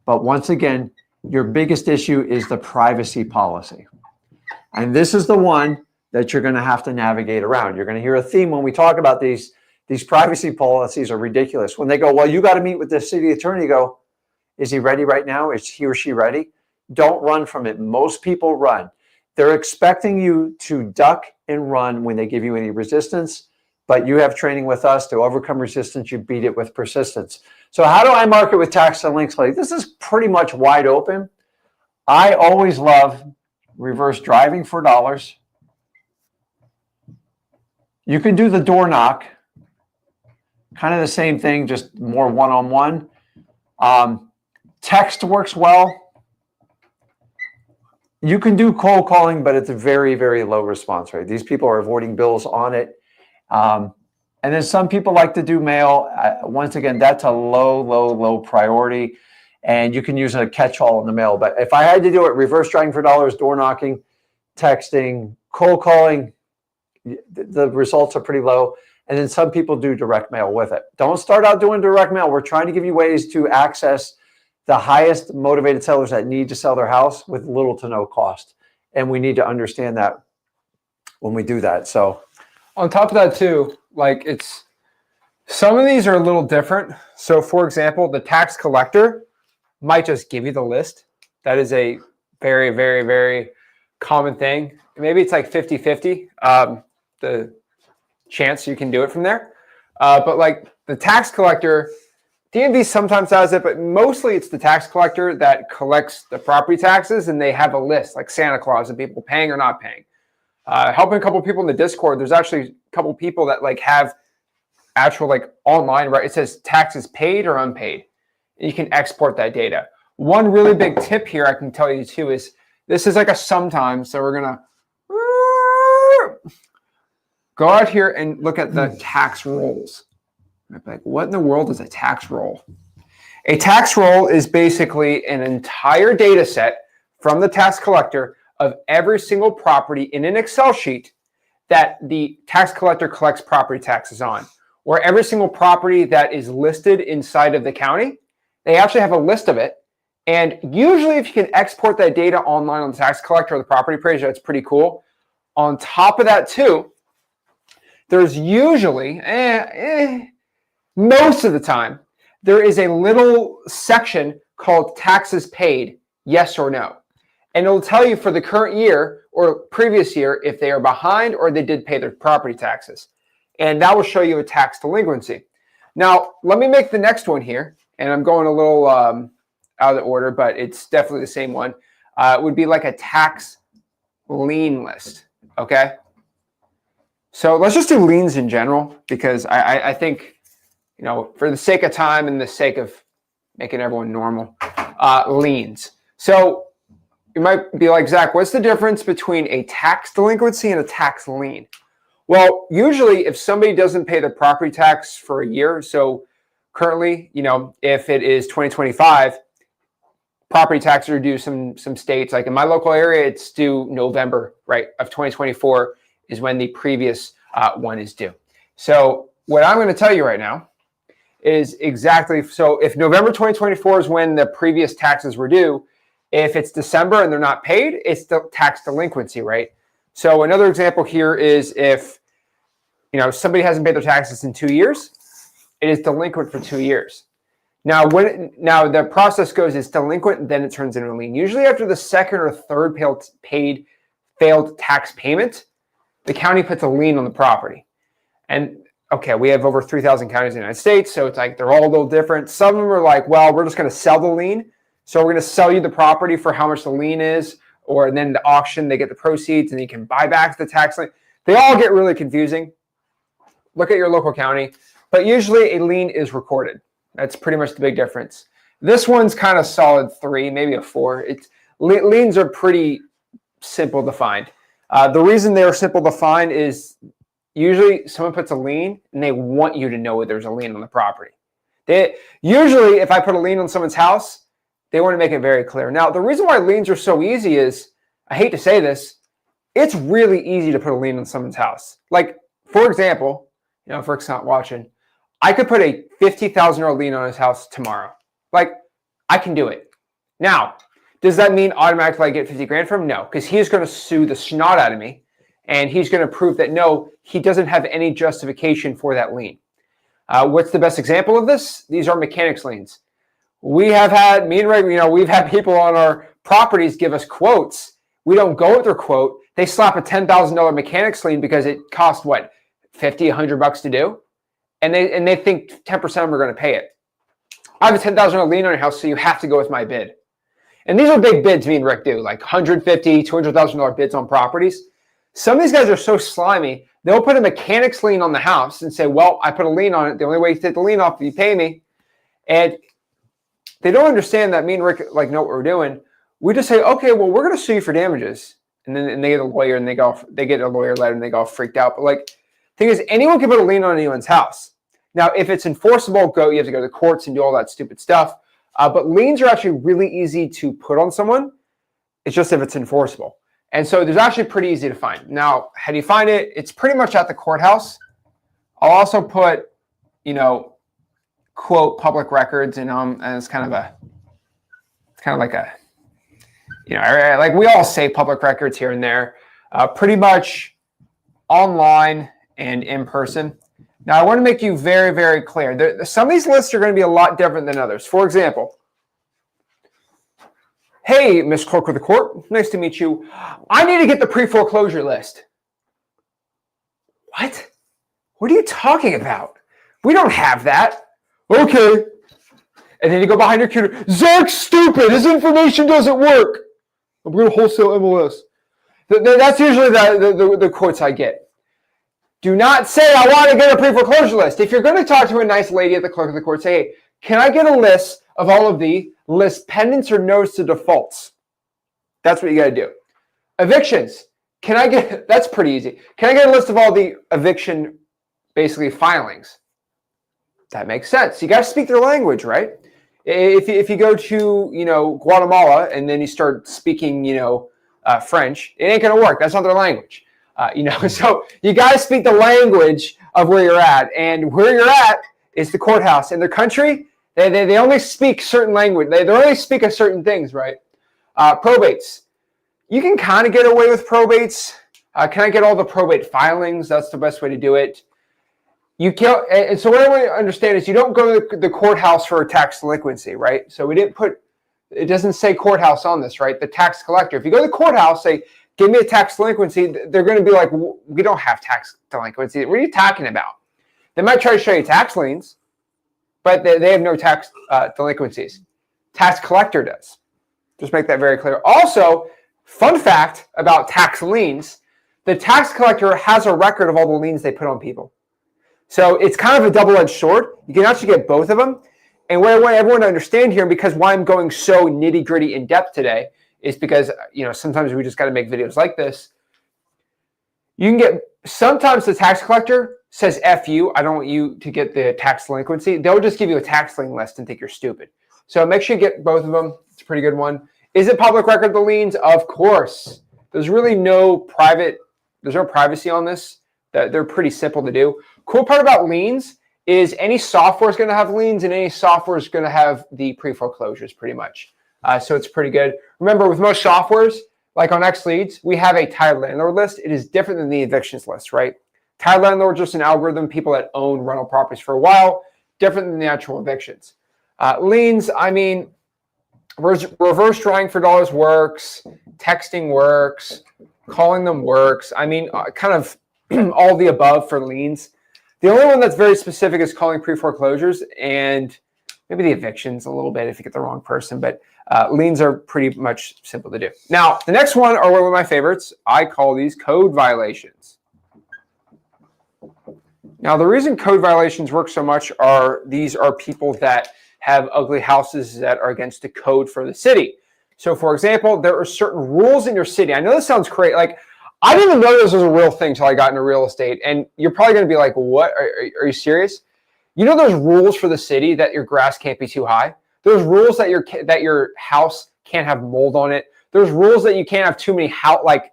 But once again, your biggest issue is the privacy policy. And this is the one that you're going to have to navigate around. You're going to hear a theme when we talk about these privacy policies are ridiculous. When they go, well, you got to meet with the city attorney, you go, is he ready right now? Is he or she ready? Don't run from it. Most people run. They're expecting you to duck and run when they give you any resistance, but you have training with us to overcome resistance. You beat it with persistence. So how do I market with tax and links? This is pretty much wide open. I always love reverse driving for dollars. You can do the door knock, kind of the same thing, just more one-on-one. Text works well. You can do cold calling, but it's a very, very low response rate. These people are avoiding bills on it. And then some people like to do mail. Once again, that's a low priority. And you can use a catch-all in the mail. But if I had to do it, reverse driving for dollars, door knocking, texting, cold calling, the results are pretty low. And then some people do direct mail with it. Don't start out doing direct mail. We're trying to give you ways to access the highest motivated sellers that need to sell their house with little to no cost. And we need to understand that when we do that. So on top of that too, like some of these are a little different. So for example, the tax collector might just give you the list. That is a very, very, very common thing. Maybe it's like 50-50, the chance you can do it from there. But like the tax collector, DMV sometimes does it, but mostly it's the tax collector that collects the property taxes, and they have a list like Santa Claus of people paying or not paying. Helping a couple of people in the Discord, there's actually a couple of people that like have actual like online, right? It says taxes paid or unpaid. And you can export that data. One really big tip here I can tell you too is this is like a sometimes. So we're gonna go out here and look at the tax rolls. Like, what in the world is a tax roll? A tax roll is basically an entire data set from the tax collector of every single property in an Excel sheet that the tax collector collects property taxes on, or every single property that is listed inside of the county. They actually have a list of it. And usually if you can export that data online on the tax collector or the property appraiser, that's pretty cool. On top of that too, there's usually, most of the time, there is a little section called taxes paid, yes or no. and it'll tell you for the current year or previous year if they are behind or they did pay their property taxes. And that will show you a tax delinquency. Now, let me make the next one here, and I'm going a little out of the order, but it's definitely the same one. It would be like a tax lien list, okay? So let's just do liens in general, because I think, you know, for the sake of time and the sake of making everyone normal, liens. So you might be like, Zach, what's the difference between a tax delinquency and a tax lien? Well, usually if somebody doesn't pay their property tax for a year, so currently, you know, if it is 2025, property taxes are due some states, like in my local area, it's due November, right, of 2024 is when the previous one is due. So what I'm going to tell you right now is exactly, so if November 2024 is when the previous taxes were due, if it's December and they're not paid, it's the tax delinquency, right? So another example here is if, you know, somebody hasn't paid their taxes in 2 years, it is delinquent for 2 years. Now, now the process goes, it's delinquent, then it turns into a lien. Usually after the second or third failed tax payment, the county puts a lien on the property. And okay, we have over 3,000 counties in the United States, so it's like they're all a little different. Some of them are like, well, we're just going to sell the lien. So we're going to sell you the property for how much the lien is, or then the auction, they get the proceeds and you can buy back the tax lien. They all get really confusing. Look at your local county, but usually a lien is recorded. That's pretty much the big difference. This one's kind of solid 3, maybe a 4. Liens are pretty simple to find. The reason they're simple to find is usually someone puts a lien and they want you to know there's a lien on the property. Usually if I put a lien on someone's house, they want to make it very clear. Now, the reason why liens are so easy is, I hate to say this, it's really easy to put a lien on someone's house. Like, for example, you know, if Rick's not watching, I could put a $50,000 lien on his house tomorrow. Like, I can do it. Now, does that mean automatically I get 50 grand from him? No, because he's going to sue the snot out of me, and he's going to prove that, no, he doesn't have any justification for that lien. What's the best example of this? These are mechanics liens. We have had, me and Ray, you know, we've had people on our properties give us quotes. We don't go with their quote. They slap a $10,000 mechanics lien because it cost what, 50, 100 bucks to do? And they think 10% of them are going to pay it. I have a $10,000 lien on your house, so you have to go with my bid. And these are big bids me and Rick do, like $150,000, $200,000 bids on properties. Some of these guys are so slimy, they'll put a mechanics lien on the house and say, well, I put a lien on it. The only way to take the lien off is if you pay me. And they don't understand that me and Rick like know what we're doing. We just say, okay, well, we're going to sue you for damages. And then they get a lawyer and they get a lawyer letter and they go freaked out. But like, thing is, anyone can put a lien on anyone's house. Now, if it's enforceable, you have to go to the courts and do all that stupid stuff. But liens are actually really easy to put on someone. It's just if it's enforceable. And so there's actually pretty easy to find. Now, how do you find it? It's pretty much at the courthouse. I'll also put, you know, quote public records, and it's kind of like a, you know, like we all say public records here and there, pretty much online and in person. Now, I want to make you very, very clear. Some of these lists are going to be a lot different than others. For example, hey, Miss Clerk of the Court, nice to meet you. I need to get the pre-foreclosure list. What? What are you talking about? We don't have that. Okay. And then you go behind your computer. Zach's stupid. His information doesn't work. I'm going to wholesale MLS. That's usually the quotes I get. Do not say, I want to get a pre-foreclosure list. If you're going to talk to a nice lady at the clerk of the court, say, hey, can I get a list of all of the list pendants or notice to defaults? That's what you got to do. Evictions. That's pretty easy. Can I get a list of all the eviction, basically, filings? That makes sense. You got to speak their language, right? If you go to, you know, Guatemala and then you start speaking, you know, French, it ain't going to work. That's not their language. You know, so you got to speak the language of where you're at. And where you're at is the courthouse. In their country, they only speak certain language. They only speak of certain things, right? Probates. You can kind of get away with probates. Can I get all the probate filings? That's the best way to do it. You can't, and so what I want you to understand is you don't go to the courthouse for a tax delinquency, right? So we didn't put It doesn't say courthouse on this, right? The tax collector. If you go to the courthouse, say, give me a tax delinquency, they're going to be like, we don't have tax delinquency. What are you talking about? They might try to show you tax liens, but they have no tax delinquencies. Tax collector does. Just make that very clear. Also, fun fact about tax liens, the tax collector has a record of all the liens they put on people. So it's kind of a double-edged sword. You can actually get both of them. And what I want everyone to understand here, because why I'm going so nitty-gritty in depth today, is because sometimes we just got to make videos like this. You can get, sometimes the tax collector says F you, I don't want you to get the tax delinquency. They'll just give you a tax lien list and think you're stupid. So make sure you get both of them. It's a pretty good one. Is it public record, the liens? Of course. There's really no privacy on this. They're pretty simple to do. Cool part about liens is any software is going to have liens, and any software is going to have the pre-foreclosures pretty much. So it's pretty good. Remember, with most softwares, like on XLeads, we have a tired landlord list. It is different than the evictions list, right? Tired landlord is just an algorithm, people that own rental properties for a while, different than the actual evictions. Liens, I mean, reverse drawing for dollars works, texting works, calling them works. I mean, kind of all the above for liens. The only one that's very specific is calling pre-foreclosures, and maybe the evictions a little bit if you get the wrong person, but liens are pretty much simple to do. Now, the next one are one of my favorites. I call these code violations. Now, the reason code violations work so much are these are people that have ugly houses that are against the code for the city. So, for example, there are certain rules in your city. I know this sounds crazy. Like, I didn't even know this was a real thing until I got into real estate. And you're probably going to be like, what? Are you serious? You know there's rules for the city that your grass can't be too high? There's rules that your house can't have mold on it. There's rules that you can't have too many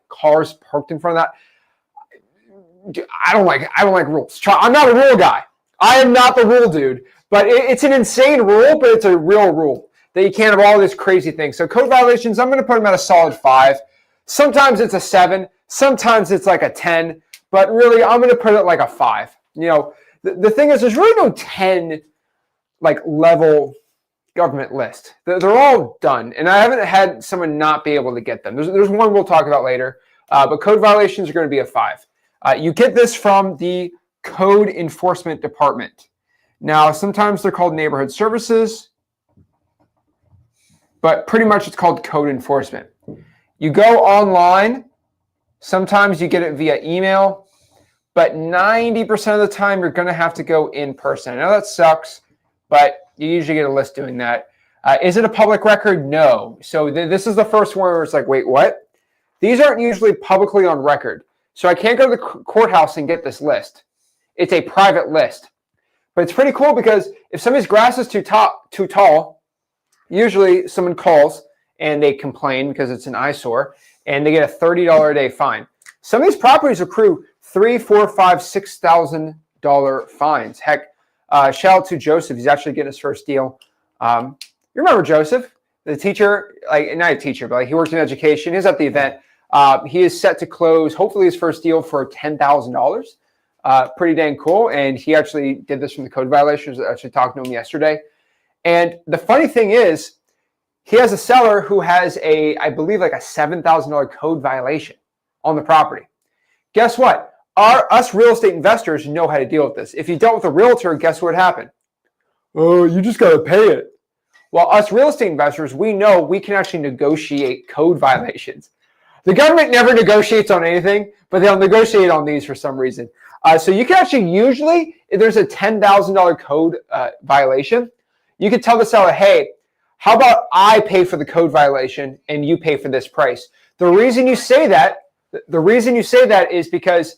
cars parked in front of that. I don't like rules. I'm not a rule guy. I am not the rule dude. But it's an insane rule, but it's a real rule that you can't have all this crazy things. So code violations, I'm going to put them at a solid 5. Sometimes it's a 7. Sometimes it's like a 10. But really, I'm going to put it like a 5. The thing is, there's really no 10 level government list. They're all done, and I haven't had someone not be able to get them. There's one we'll talk about later, but code violations are going to be a 5. You get this from the Code Enforcement Department. Now, sometimes they're called neighborhood services, but pretty much it's called code enforcement. You go online. Sometimes you get it via email, but 90% of the time you're going to have to go in person. I know that sucks, but you usually get a list doing that. Is it a public record? No. So this is the first one where it's like, wait, what? These aren't usually publicly on record. So I can't go to the courthouse and get this list. It's a private list. But it's pretty cool because if somebody's grass is too tall, usually someone calls and they complain because it's an eyesore, and they get a $30 a day fine. Some of these properties accrue $3,000, $4,000, $5,000, $6,000 fines. Heck, shout out to Joseph. He's actually getting his first deal. You remember Joseph, the teacher, not a teacher, but he works in education. He's at the event. He is set to close, hopefully, his first deal for $10,000. Pretty dang cool. And he actually did this from the code violations. I actually talked to him yesterday. And the funny thing is, he has a seller who has I believe a $7,000 code violation on the property. Guess what? Us real estate investors know how to deal with this. If you dealt with a realtor, guess what happened? Oh, you just got to pay it. Well, us real estate investors, we know we can actually negotiate code violations. The government never negotiates on anything, but they'll negotiate on these for some reason. So you can actually usually, if there's a $10,000 code violation, you can tell the seller, hey, how about I pay for the code violation and you pay for this price? The reason you say that is because,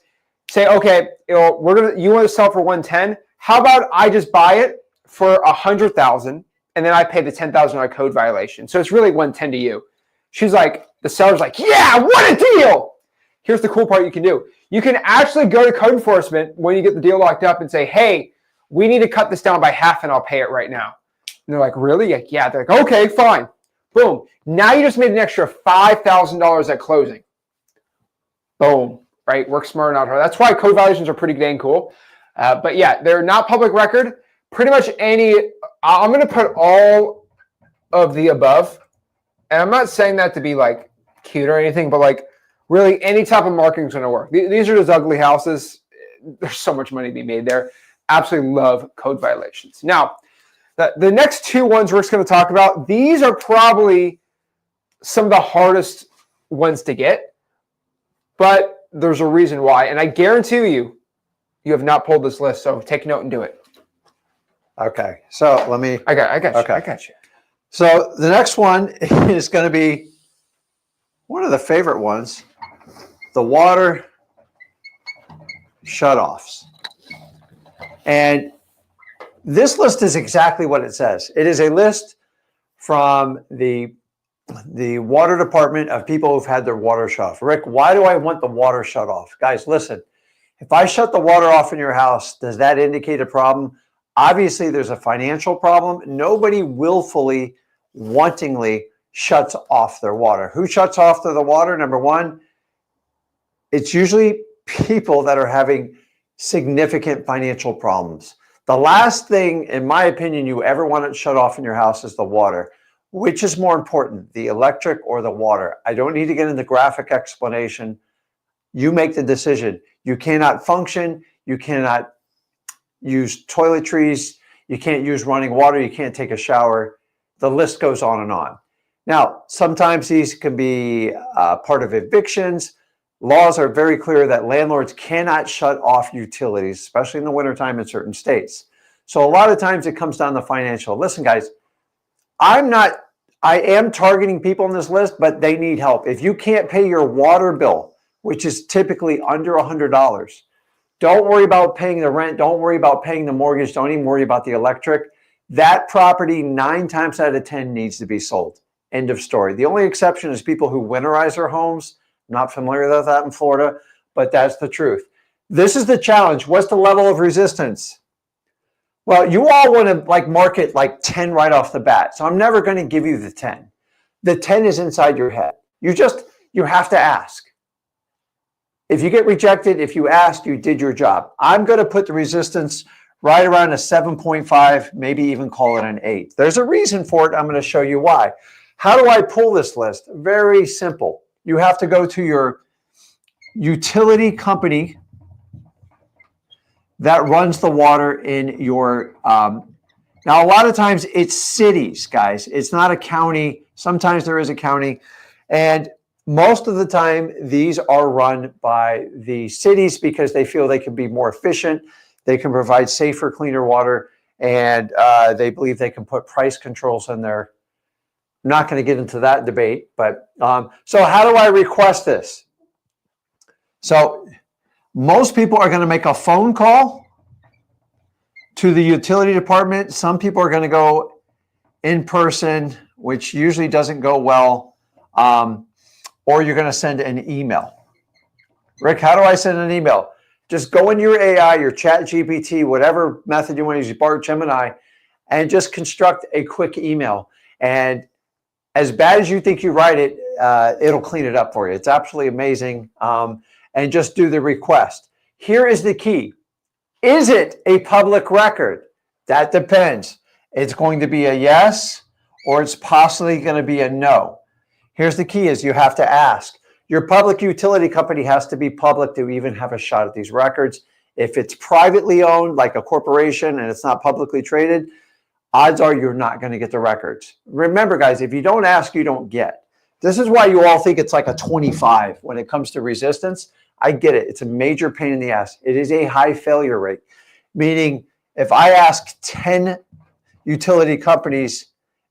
say, okay, you want to sell for 110. How about I just buy it for 100,000 and then I pay the $10,000 code violation? So it's really 110 to you. The seller's like, yeah, what a deal! Here's the cool part you can do. You can actually go to code enforcement when you get the deal locked up and say, hey, we need to cut this down by half and I'll pay it right now. And they're like, really? Yeah. They're like, okay, fine. Boom. Now you just made an extra $5,000 at closing. Boom. Right? Work smart, not hard. That's why code violations are pretty dang cool. But yeah, they're not public record. Pretty much I'm going to put all of the above And I'm not saying that to be like cute or anything, but like really any type of marketing is going to work. These are just ugly houses. There's so much money to be made there. Absolutely love code violations. Now, the next two ones we're just going to talk about, these are probably some of the hardest ones to get, but there's a reason why. And I guarantee you have not pulled this list, so take note and do it. Okay, so let me. I got you. Okay. I got you. So the next one is going to be one of the favorite ones, the water shutoffs. And this list is exactly what it says. It is a list from the water department of people who've had their water shut off. Rick, why do I want the water shut off? Guys, listen, if I shut the water off in your house, does that indicate a problem? Obviously, there's a financial problem. Nobody willfully, wantingly shuts off their water. Who shuts off the water? Number one, it's usually people that are having significant financial problems. The last thing, in my opinion, you ever want to shut off in your house is the water. Which is more important, the electric or the water? I don't need to get into graphic explanation. You make the decision. You cannot function. You cannot use toiletries. You can't use running water. You can't take a shower. The list goes on and on. Now, sometimes these can be part of evictions. Laws are very clear that landlords cannot shut off utilities, especially in the wintertime in certain states. So a lot of times it comes down to financial. Listen, guys, I am targeting people on this list, but they need help. If you can't pay your water bill, which is typically under $100, don't worry about paying the rent. Don't worry about paying the mortgage. Don't even worry about the electric. That property 9 times out of 10 needs to be sold. End of story. The only exception is people who winterize their homes. I'm not familiar with that in Florida, but that's the truth. This is the challenge. What's the level of resistance? Well, you all want to mark it like 10 right off the bat. So I'm never going to give you the 10. The 10 is inside your head. You have to ask. If you get rejected, if you asked, you did your job. I'm going to put the resistance right around a 7.5, maybe even call it an 8. There's a reason for it. I'm going to show you why. How do I pull this list? Very simple. You have to go to your utility company that runs the water in your, now a lot of times it's cities, guys. It's not a county. Sometimes there is a county. And most of the time, these are run by the cities because they feel they can be more efficient. They can provide safer, cleaner water. And they believe they can put price controls in there. I'm not going to get into that debate. But so how do I request this? So most people are going to make a phone call to the utility department. Some people are going to go in person, which usually doesn't go well, or you're going to send an email. Rick, how do I send an email? Just go in your AI, your chat GPT, whatever method you want to use, Bart, Gemini, and just construct a quick email. And as bad as you think you write it, it'll clean it up for you. It's absolutely amazing. And just do the request. Here is the key. Is it a public record? That depends. It's going to be a yes, or it's possibly going to be a no. Here's the key is you have to ask. Your public utility company has to be public to even have a shot at these records. If it's privately owned, like a corporation, and it's not publicly traded, odds are you're not going to get the records. Remember, guys, if you don't ask, you don't get. This is why you all think it's like a 25 when it comes to resistance. I get it. It's a major pain in the ass. It is a high failure rate, meaning if I ask 10 utility companies,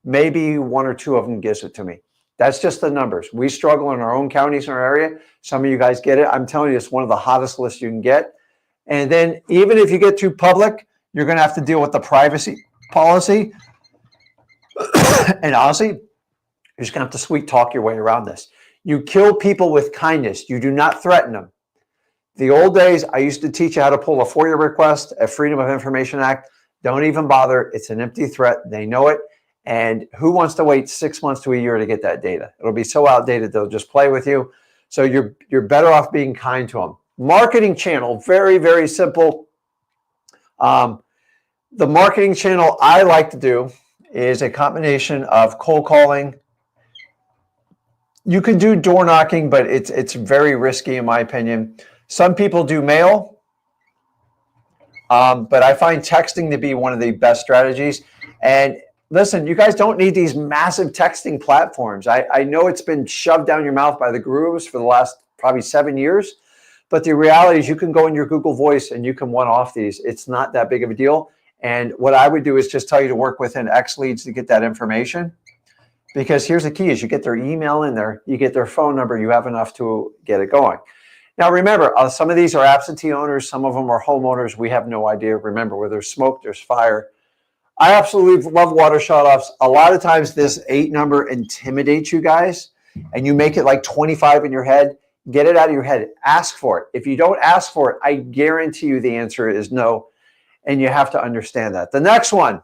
maybe 1 or 2 of them gives it to me. That's just the numbers. We struggle in our own counties in our area. Some of you guys get it. I'm telling you, it's one of the hottest lists you can get. And then even if you get too public, you're going to have to deal with the privacy policy. And honestly, you're just going to have to sweet talk your way around this. You kill people with kindness. You do not threaten them. The old days, I used to teach you how to pull a FOIA request, a Freedom of Information Act. Don't even bother. It's an empty threat. They know it. And who wants to wait 6 months to a year to get that data? It'll be so outdated, they'll just play with you. So you're better off being kind to them. Marketing channel, very, very simple. The marketing channel I like to do is a combination of cold calling You can do door knocking, but it's very risky in my opinion. Some people do mail, but I find texting to be one of the best strategies. And listen, you guys don't need these massive texting platforms. I know it's been shoved down your mouth by the gurus for the last probably 7 years, but the reality is you can go in your Google Voice and you can one-off these. It's not that big of a deal. And what I would do is just tell you to work within X leads to get that information. Because here's the key is you get their email in there, you get their phone number, you have enough to get it going. Now, remember, some of these are absentee owners. Some of them are homeowners. We have no idea. Remember, where there's smoke, there's fire. I absolutely love water shutoffs. A lot of times this 8 number intimidates you guys and you make it like 25 in your head. Get it out of your head. Ask for it. If you don't ask for it, I guarantee you the answer is no. And you have to understand that. The next one,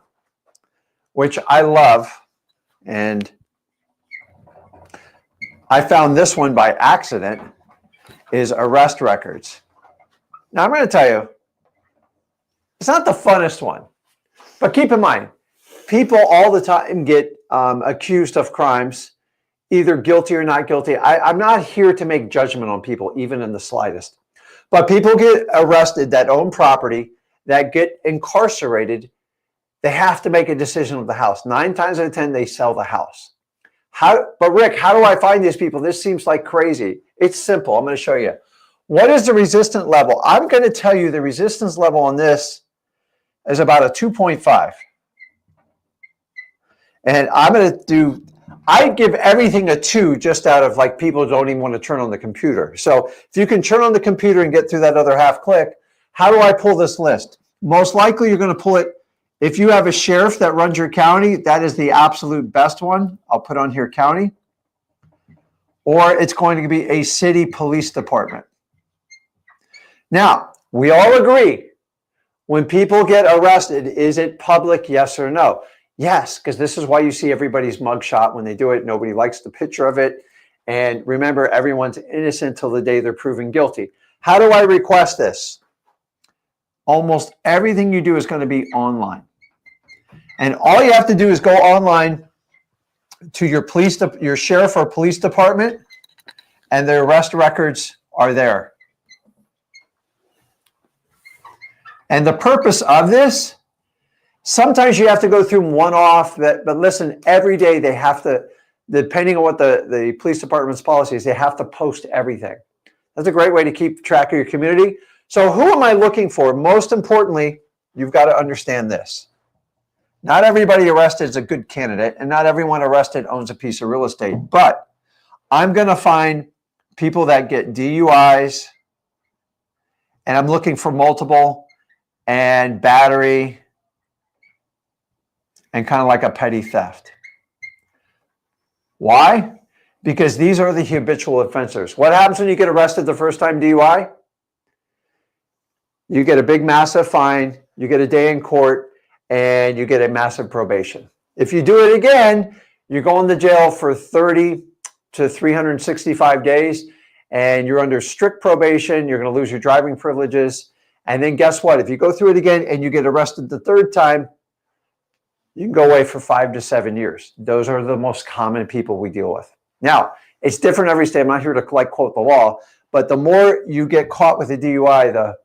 which I love, and I found this one by accident, is arrest records. Now, I'm going to tell you, it's not the funnest one. But keep in mind, people all the time get accused of crimes, either guilty or not guilty. I'm not here to make judgment on people, even in the slightest. But people get arrested that own property, that get incarcerated. They have to make a decision with the house. 9 times out of 10, they sell the house. But Rick, how do I find these people? This seems like crazy. It's simple. I'm going to show you. What is the resistance level? I'm going to tell you the resistance level on this is about a 2.5. And I give everything a 2 just out of like people don't even want to turn on the computer. So if you can turn on the computer and get through that other half click, how do I pull this list? Most likely you're going to pull it. If you have a sheriff that runs your county, that is the absolute best one. I'll put on here county. Or it's going to be a city police department. Now, we all agree, when people get arrested, is it public, yes or no? Yes, because this is why you see everybody's mugshot when they do it. Nobody likes the picture of it. And remember, everyone's innocent till the day they're proven guilty. How do I request this? Almost everything you do is going to be online. And all you have to do is go online to your sheriff or police department, and their arrest records are there. And the purpose of this, sometimes you have to go through one-off, but listen, every day they have to, depending on what the police department's policy is, they have to post everything. That's a great way to keep track of your community. So who am I looking for? Most importantly, you've got to understand this. Not everybody arrested is a good candidate, and not everyone arrested owns a piece of real estate. But I'm going to find people that get DUIs, and I'm looking for multiple and battery and kind of like a petty theft. Why? Because these are the habitual offenders. What happens when you get arrested the first time DUI? You get a big, massive fine, you get a day in court, and you get a massive probation. If you do it again, you're going to jail for 30 to 365 days, and you're under strict probation. You're going to lose your driving privileges. And then guess what? If you go through it again and you get arrested the third time, you can go away for 5 to 7 years. Those are the most common people we deal with. Now, it's different every state. I'm not here to quote the law, but the more you get caught with a DUI, the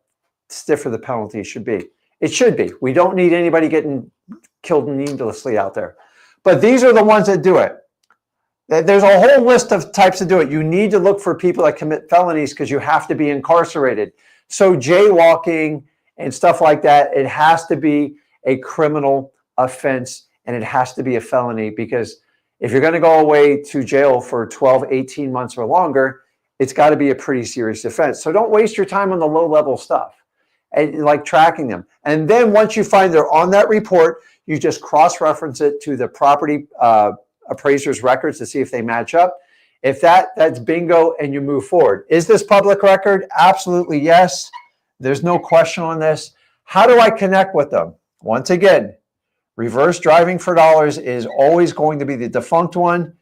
stiffer the penalty should be. It should be. We don't need anybody getting killed needlessly out there. But these are the ones that do it. There's a whole list of types to do it. You need to look for people that commit felonies because you have to be incarcerated. So jaywalking and stuff like that, it has to be a criminal offense and it has to be a felony, because if you're going to go away to jail for 12, 18 months or longer, it's got to be a pretty serious offense. So don't waste your time on the low-level stuff and like tracking them. And then once you find they're on that report, you just cross-reference it to the property appraiser's records to see if they match up. If that's bingo, and you move forward. Is this public record? Absolutely yes. There's no question on this. How do I connect with them? Once again, reverse driving for dollars is always going to be the defunct one.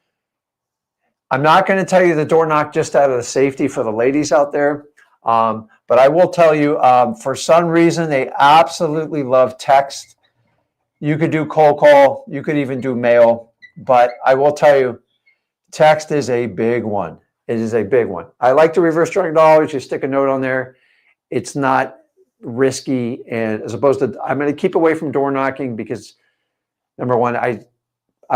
I'm not going to tell you the door knock just out of the safety for the ladies out there. But I will tell you, for some reason, they absolutely love text. You could do cold call. You could even do mail. But I will tell you, Text is a big one. It is a big one. I like to reverse driving dollars. You stick a note on there. It's not risky, and as opposed to, I'm going to keep away from door knocking because number one, I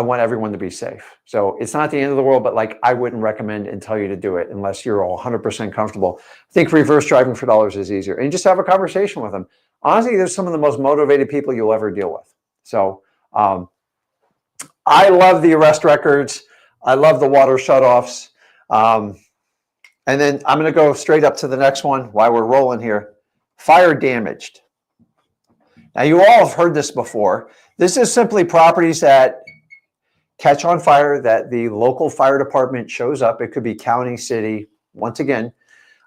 want everyone to be safe. So it's not the end of the world, but like I wouldn't recommend and tell you to do it unless you're all 100% comfortable. I think reverse driving for dollars is easier, and just have a conversation with them. Honestly, they're some of the most motivated people you'll ever deal with. So I love the arrest records. I love the water shutoffs. And then I'm going to go straight up to the next one while we're rolling here. Fire damaged. Now, you all have heard this before. This is simply properties that catch on fire, that the local fire department shows up. It could be county, city. Once again,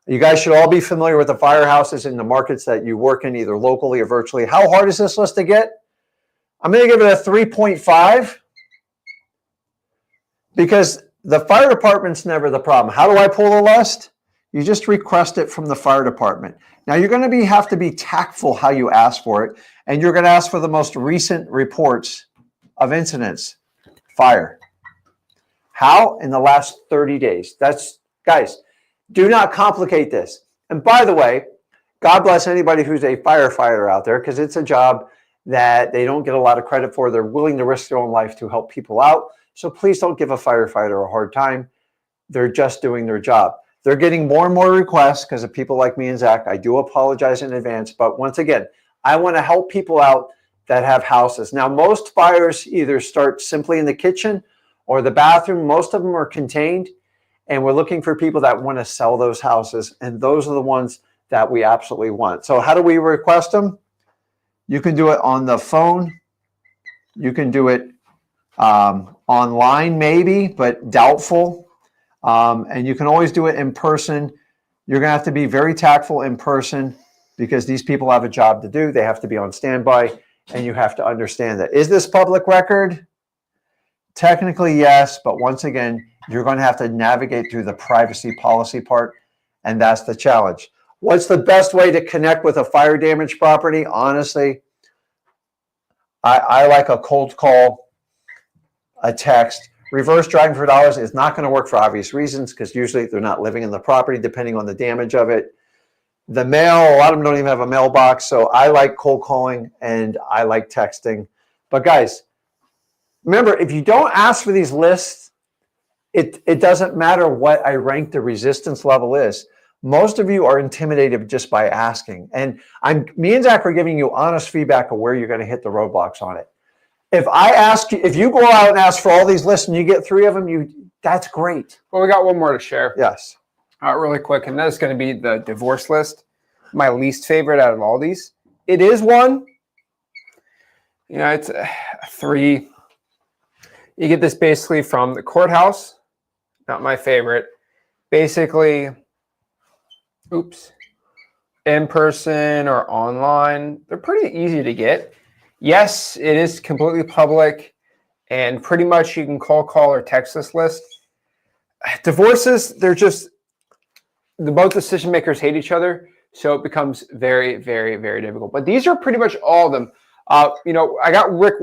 you guys should all be familiar with the firehouses in the markets that you work in, either locally or virtually. How hard is this list to get? I'm going to give it a 3.5 because the fire department's never the problem. How do I pull the list? You just request it from the fire department. Now, you're going to have to be tactful how you ask for it, and you're going to ask for the most recent reports of incidents. Fire. How? In the last 30 days. That's, guys, do not complicate this. And by the way, God bless anybody who's a firefighter out there, because it's a job that they don't get a lot of credit for. They're willing to risk their own life to help people out. So please don't give a firefighter a hard time. They're just doing their job. They're getting more and more requests because of people like me and Zach. I do apologize in advance. But once again, I want to help people out that have houses. Now, most fires either start simply in the kitchen or the bathroom. Most of them are contained. And we're looking for people that want to sell those houses. And those are the ones that we absolutely want. So how do we request them? You can do it on the phone. You can do it online maybe, but doubtful. And you can always do it in person. You're going to have to be very tactful in person because these people have a job to do. They have to be on standby, and you have to understand that. Is this public record? Technically, yes. But once again, you're going to have to navigate through the privacy policy part, and that's the challenge. What's the best way to connect with a fire damaged property? Honestly, I like a cold call, a text. Reverse driving for dollars is not going to work for obvious reasons because usually they're not living in the property depending on the damage of it. The mail, a lot of them don't even have a mailbox. So I like cold calling and I like texting. But guys, remember, if you don't ask for these lists, it doesn't matter what I rank the resistance level is. Most of you are intimidated just by asking. And me and Zach are giving you honest feedback of where you're going to hit the roadblocks on it. If you go out and ask for all these lists and you get 3 of them, that's great. Well, we got one more to share. Yes. Really quick, and that's going to be the divorce list. My least favorite out of all these. It is one. You know, it's a 3. You get this basically from the courthouse. Not my favorite. Basically, in person or online. They're pretty easy to get. Yes, it is completely public, and pretty much you can call or text this list. Divorces, they're just, both decision makers hate each other, so it becomes very, very, very difficult. But these are pretty much all of them. You know, I got Rick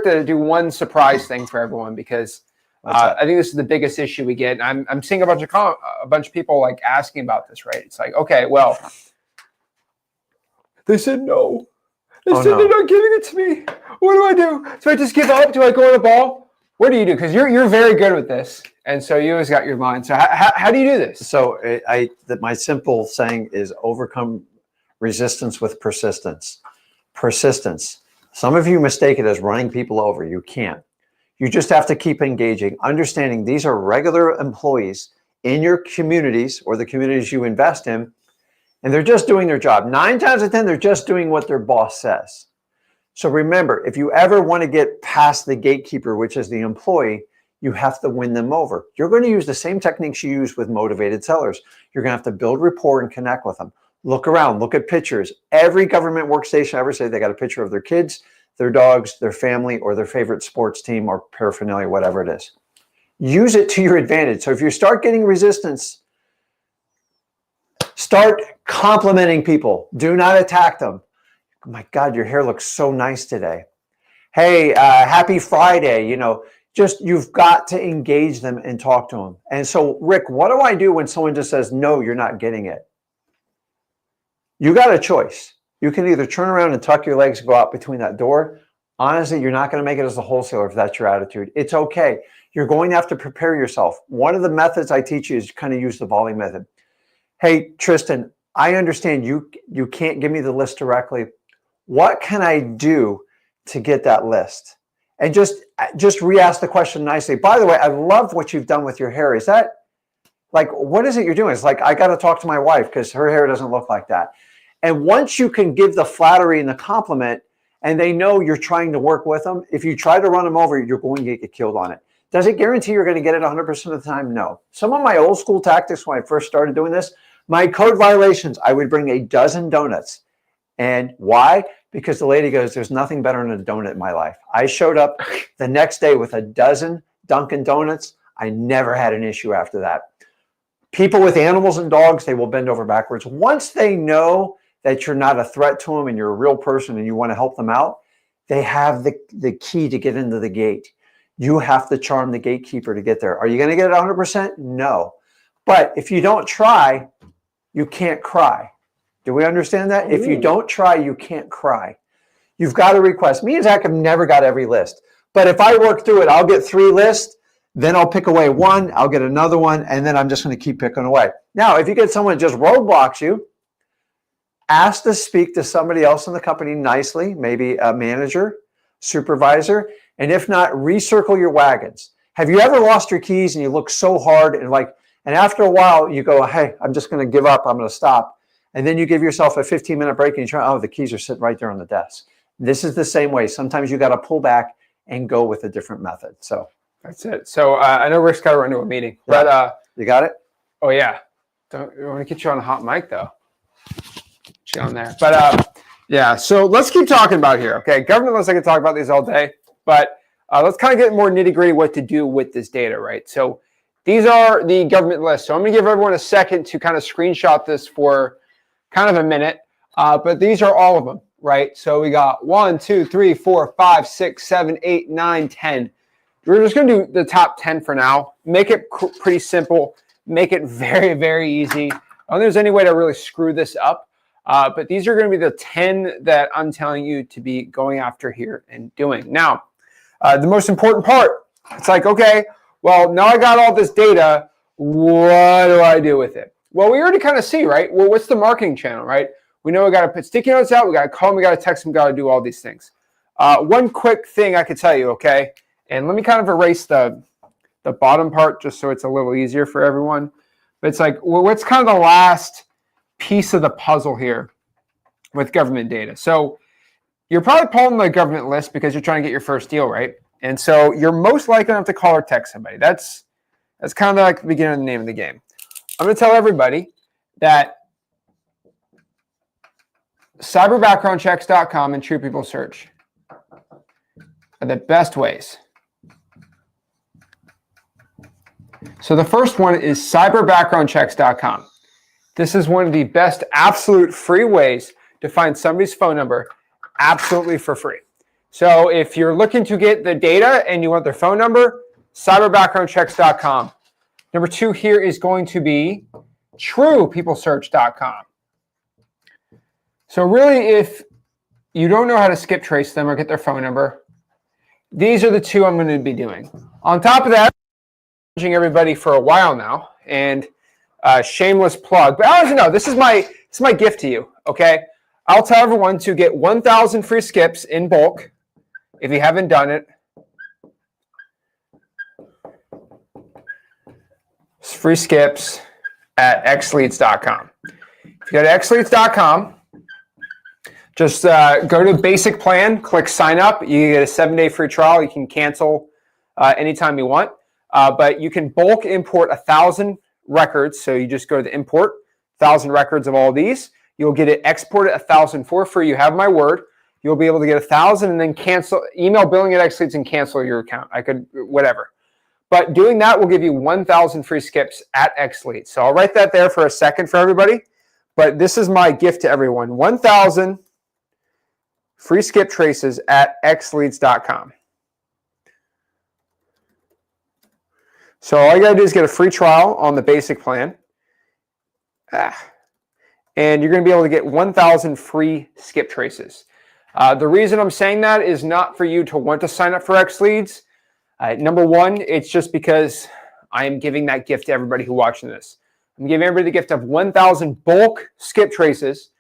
to do one surprise thing for everyone because I think this is the biggest issue we get. I'm seeing a bunch of people like asking about this, right? It's like, okay, well, they said no. They said they're not giving it to me. What do I do? Do I just give up? Do I go on a ball? What do you do? Because you're very good with this, and so you always got your mind. So how do you do this? So my simple saying is overcome resistance with persistence. Persistence. Some of you mistake it as running people over. You can't. You just have to keep engaging, understanding these are regular employees in your communities or the communities you invest in. And they're just doing their job. 9 times out of 10, they're just doing what their boss says. So remember, if you ever want to get past the gatekeeper, which is the employee, you have to win them over. You're going to use the same techniques you use with motivated sellers. You're going to have to build rapport and connect with them. Look around, look at pictures. Every government workstation I ever say they got a picture of their kids, their dogs, their family, or their favorite sports team or paraphernalia, whatever it is. Use it to your advantage. So if you start getting resistance, start complimenting people. Do not attack them. Oh my God, your hair looks so nice today. Hey, happy Friday. You know, just, you've got to engage them and talk to them. And so, Rick, what do I do when someone just says, no, you're not getting it? You got a choice. You can either turn around and tuck your legs and go out between that door. Honestly, you're not going to make it as a wholesaler if that's your attitude. It's okay. You're going to have to prepare yourself. One of the methods I teach you is kind of use the volley method. Hey, Tristan, I understand you can't give me the list directly. What can I do to get that list? And just re-ask the question nicely. By the way, I love what you've done with your hair. Is that like, what is it you're doing? It's like, I got to talk to my wife because her hair doesn't look like that. And once you can give the flattery and the compliment, and they know you're trying to work with them, if you try to run them over, you're going to get killed on it. Does it guarantee you're going to get it 100% of the time? No. Some of my old school tactics when I first started doing this, my code violations, I would bring a dozen donuts. And why? Because the lady goes, there's nothing better than a donut in my life. I showed up the next day with a dozen Dunkin' Donuts. I never had an issue after that. People with animals and dogs, they will bend over backwards. Once they know that you're not a threat to them and you're a real person and you want to help them out, they have the key to get into the gate. You have to charm the gatekeeper to get there. Are you going to get it 100%? No. But if you don't try, you can't cry. Do we understand that? If you don't try, you can't cry. You've got to request. Me and Zach have never got every list. But if I work through it, I'll get 3 lists. Then I'll pick away 1. I'll get another one. And then I'm just going to keep picking away. Now, if you get someone that just roadblocks you, ask to speak to somebody else in the company nicely, maybe a manager, supervisor, and if not, recircle your wagons. Have you ever lost your keys and you look so hard and after a while you go, hey, I'm just going to give up, I'm going to stop. And then you give yourself a 15-minute break and you try, oh, the keys are sitting right there on the desk. This is the same way. Sometimes you got to pull back and go with a different method. So that's it. So I know Rick's got to run to a meeting, but you got it? Oh yeah. I want to get you on a hot mic though. On there, but yeah, so let's keep talking about here. Okay, government lists, I could talk about these all day, but let's kind of get more nitty gritty what to do with this data, right? So these are the government lists. So I'm going to give everyone a second to kind of screenshot this for kind of a minute, but these are all of them, right? So we got 1, 2, 3, 4, 5, 6, 7, 8, 9, 10. We're just going to do the top 10 for now. Make it pretty simple. Make it very, very easy. I don't think there's any way to really screw this up. But these are going to be the 10 that I'm telling you to be going after here and doing. Now, the most important part, it's like, okay, well, now I got all this data. What do I do with it? Well, we already kind of see, right? Well, what's the marketing channel, right? We know we got to put sticky notes out. We got to call them. We got to text them. Got to do all these things. One quick thing I could tell you, okay? And let me kind of erase the bottom part just so it's a little easier for everyone. But it's like, well, what's kind of the last piece of the puzzle here with government data? So you're probably pulling the government list because you're trying to get your first deal, right? And so you're most likely going to have to call or text somebody. That's kind of like the beginning of the name of the game. I'm going to tell everybody that cyberbackgroundchecks.com and True People Search are the best ways. So the first one is cyberbackgroundchecks.com. This is one of the best absolute free ways to find somebody's phone number absolutely for free. So if you're looking to get the data and you want their phone number, cyberbackgroundchecks.com. Number 2 here is going to be truepeoplesearch.com. So really, if you don't know how to skip trace them or get their phone number, these are the 2 I'm going to be doing. On top of that, I'm challenging everybody for a while now, and shameless plug, but I don't know. This is my gift to you. Okay, I'll tell everyone to get 1,000 free skips in bulk if you haven't done it. It's free skips at xleads.com. If you go to xleads.com, just go to basic plan, click sign up. You get a 7-day free trial. You can cancel anytime you want, but you can bulk import 1,000 records. So you just go to the import, 1,000 records of all of these. You'll get it exported 1,000 for free. You have my word. You'll be able to get 1,000 and then cancel, email billing at xleads and cancel your account. I could, whatever. But doing that will give you 1,000 free skips at xleads. So I'll write that there for a second for everybody. But this is my gift to everyone. 1,000 free skip traces at xleads.com. So all you gotta do is get a free trial on the basic plan. And you're gonna be able to get 1,000 free skip traces. The reason I'm saying that is not for you to want to sign up for X Leads. Number one, it's just because I am giving that gift to everybody who's watching this. I'm giving everybody the gift of 1,000 bulk skip traces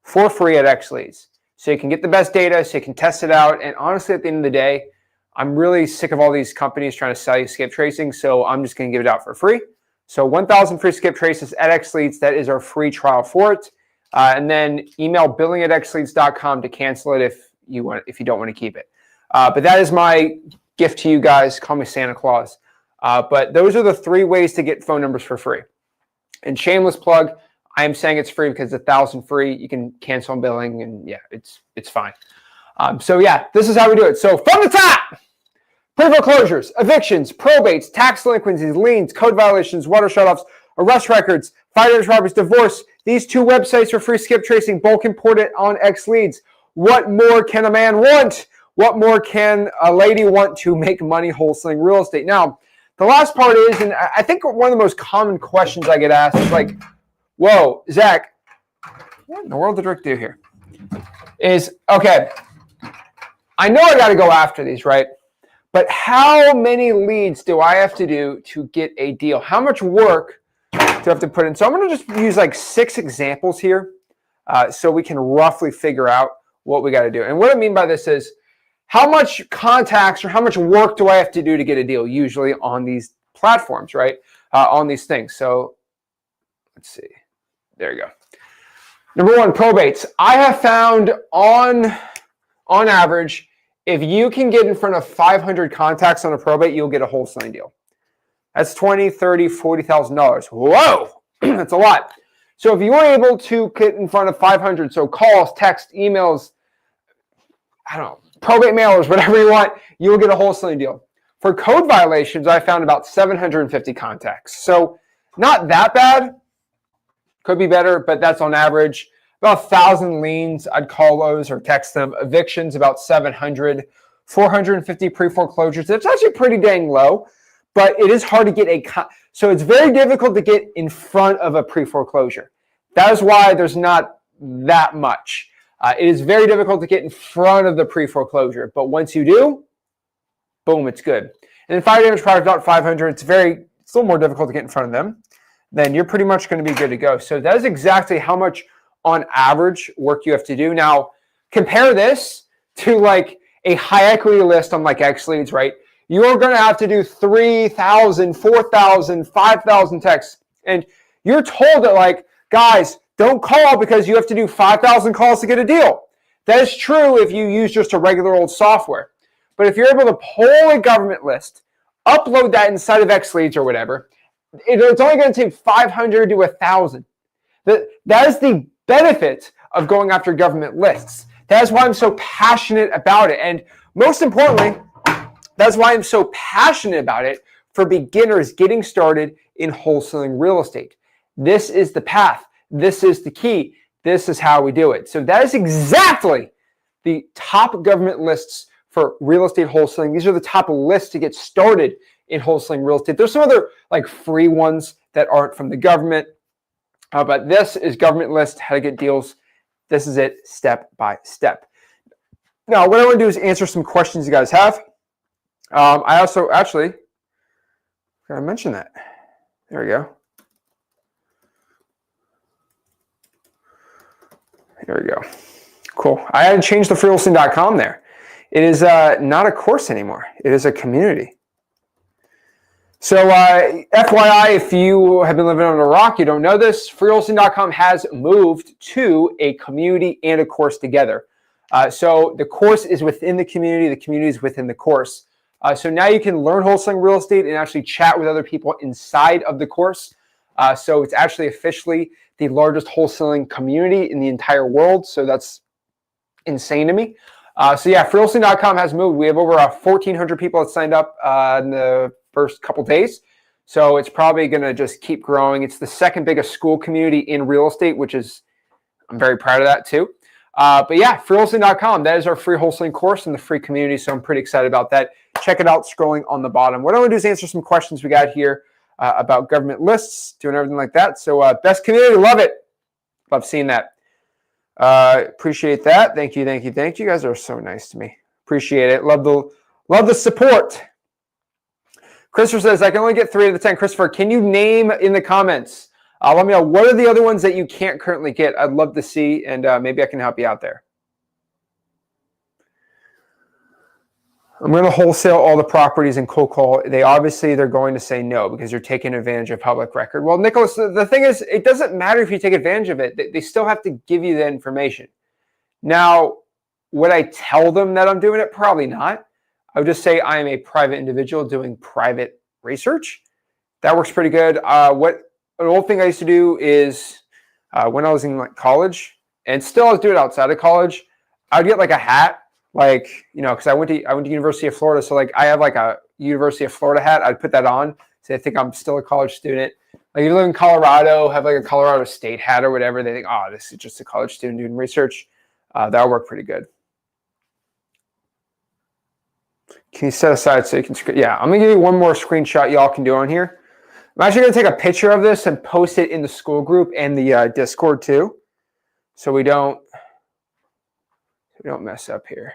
for free at X Leads. So you can get the best data, so you can test it out. And honestly, at the end of the day, I'm really sick of all these companies trying to sell you skip tracing. So I'm just going to give it out for free. So 1,000 free skip traces at X Leads. That is our free trial for it. And then email billing@xleads.com to cancel it if you don't want to keep it. But that is my gift to you guys. Call me Santa Claus. But those are the 3 ways to get phone numbers for free. And shameless plug, I am saying it's free because it's 1,000 free. You can cancel on billing, and yeah, it's fine. So yeah, this is how we do it. So from the top, pre-foreclosures, evictions, probates, tax delinquencies, liens, code violations, water shutoffs, arrest records, fire damage robberies, divorce. These 2 websites for free skip tracing, bulk imported on X Leads. What more can a man want? What more can a lady want to make money wholesaling real estate? Now, the last part is, and I think one of the most common questions I get asked is like, whoa, Zach, what in the world did Rick do here? Is, okay, I know I got to go after these, right? But how many leads do I have to do to get a deal? How much work do I have to put in? So I'm going to just use like 6 examples here so we can roughly figure out what we got to do. And what I mean by this is, how much contacts or how much work do I have to do to get a deal usually on these platforms, right? On these things. So let's see. There you go. Number 1, probates. I have found on average, if you can get in front of 500 contacts on a probate, you'll get a wholesaling deal. That's $20,000, $30,000, $40,000. Whoa, that's a lot. So if you were able to get in front of 500, so calls, text, emails, I don't know, probate mailers, whatever you want, you'll get a wholesaling deal. For code violations, I found about 750 contacts. So not that bad. Could be better, but that's on average. About 1,000 liens, I'd call those or text them. Evictions, about 700. 450 pre-foreclosures. It's actually pretty dang low, but it is hard to get so it's very difficult to get in front of a pre-foreclosure. That is why there's not that much. It is very difficult to get in front of the pre-foreclosure, but once you do, boom, it's good. And then fire damage probably about 500. It's a little more difficult to get in front of them. Then you're pretty much going to be good to go. So that is exactly how much on average work you have to do. Now, compare this to like a high equity list on like X Leads, right? You're going to have to do 3,000, 4,000, 5,000 texts. And you're told that like, guys, don't call because you have to do 5,000 calls to get a deal. That is true if you use just a regular old software. But if you're able to pull a government list, upload that inside of X Leads or whatever, it's only going to take 500 to 1,000. That is the benefit of going after government lists. That's why I'm so passionate about it. And most importantly, that's why I'm so passionate about it for beginners getting started in wholesaling real estate. This is the path. This is the key. This is how we do it. So that is exactly the top government lists for real estate wholesaling. These are the top lists to get started in wholesaling real estate. There's some other like free ones that aren't from the government, but this is government list, how to get deals. This is it step by step. Now, what I want to do is answer some questions you guys have. I also actually gotta mention that. There we go. There we go. Cool. I had to change the freewholesaling.com there. It is not a course anymore. It is a community. So FYI, if you have been living on a rock, you don't know this, freewholesaling.com has moved to a community and a course together. So the course is within the community is within the course. So now you can learn wholesaling real estate and actually chat with other people inside of the course. So it's actually officially the largest wholesaling community in the entire world. So that's insane to me. So yeah, freewholesaling.com has moved. We have over 1,400 people that signed up in the first couple days. So it's probably going to just keep growing. It's the second biggest school community in real estate, which is, I'm very proud of that too. But yeah, freewholesaling.com. That is our free wholesaling course in the free community. So I'm pretty excited about that. Check it out scrolling on the bottom. What I want to do is answer some questions we got here about government lists, doing everything like that. So best community, love it. Love seeing that. Appreciate that. Thank you, thank you, thank you. You guys are so nice to me. Appreciate it. Love the support. Christopher says, I can only get 3 out of the 10. Christopher, can you name in the comments? Let me know, what are the other ones that you can't currently get? I'd love to see, and maybe I can help you out there. I'm going to wholesale all the properties in cold call. They're going to say no because you're taking advantage of public record. Well, Nicholas, the thing is, it doesn't matter if you take advantage of it. They still have to give you the information. Now, would I tell them that I'm doing it? Probably not. I would just say I am a private individual doing private research. That works pretty good. An old thing I used to do is when I was in college, and still I was doing it outside of college, I would get like a hat, because I went to University of Florida, so I have like a University of Florida hat. I'd put that on, so I think I'm still a college student. Like if you live in Colorado, have like a Colorado State hat or whatever, they think, oh, this is just a college student doing research. That'll work pretty good. Can you set aside so you can? Yeah, I'm gonna give you one more screenshot y'all can do on here. I'm actually going to take a picture of this and post it in the school group and the Discord too, so we don't mess up here.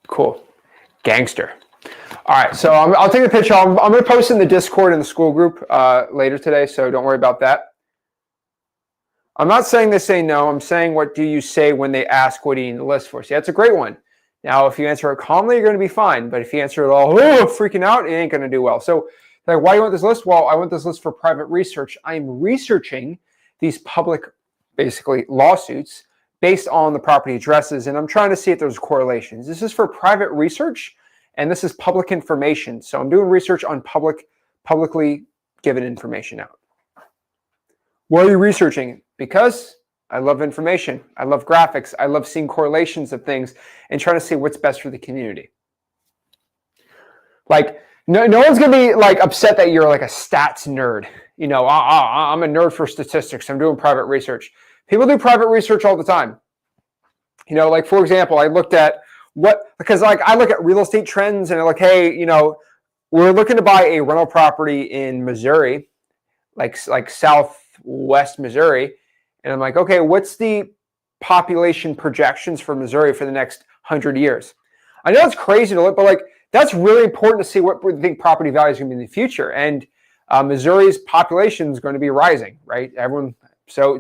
Cool, gangster. All right, so I'll take a picture. I'm going to post it in the Discord and the school group later today, so don't worry about that. I'm not saying they say no. I'm saying, what do you say when they ask what do you need the list for? See, that's a great one. Now, if you answer it calmly, you're going to be fine. But if you answer it all freaking out, it ain't going to do well. So, why do you want this list? Well, I want this list for private research. I'm researching these public, basically, lawsuits based on the property addresses, and I'm trying to see if there's correlations. This is for private research, and this is public information. So I'm doing research on publicly given information out. Why are you researching? Because I love information. I love graphics. I love seeing correlations of things and trying to see what's best for the community. No one's going to be upset that you're like a stats nerd. I'm a nerd for statistics. I'm doing private research. People do private research all the time. For example, I looked at I look at real estate trends and I'm like, hey, we're looking to buy a rental property in Missouri, like southwest Missouri. And I'm like, okay, what's the population projections for Missouri for the next 100 years? I know it's crazy to look, but that's really important to see what we think property value is going to be in the future. And Missouri's population is going to be rising, right? So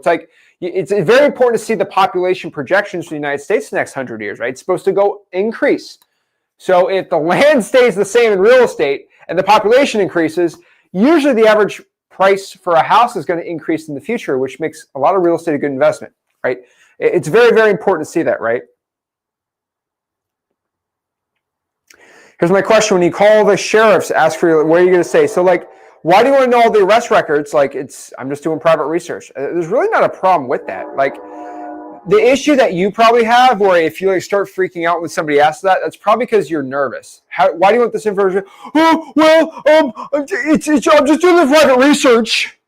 it's very important to see the population projections for the United States the next 100 years, right? It's supposed to go increase. So if the land stays the same in real estate and the population increases, usually the average price for a house is going to increase in the future, which makes a lot of real estate a good investment, right? It's very, very important to see that, right? Here's my question. When you call the sheriffs, ask for what are you going to say? So why do you want to know all the arrest records? I'm just doing private research. There's really not a problem with that. The issue that you probably have, or if you start freaking out when somebody asks that's probably because you're nervous. Why do you want this information? Oh, well, I'm just doing the private research.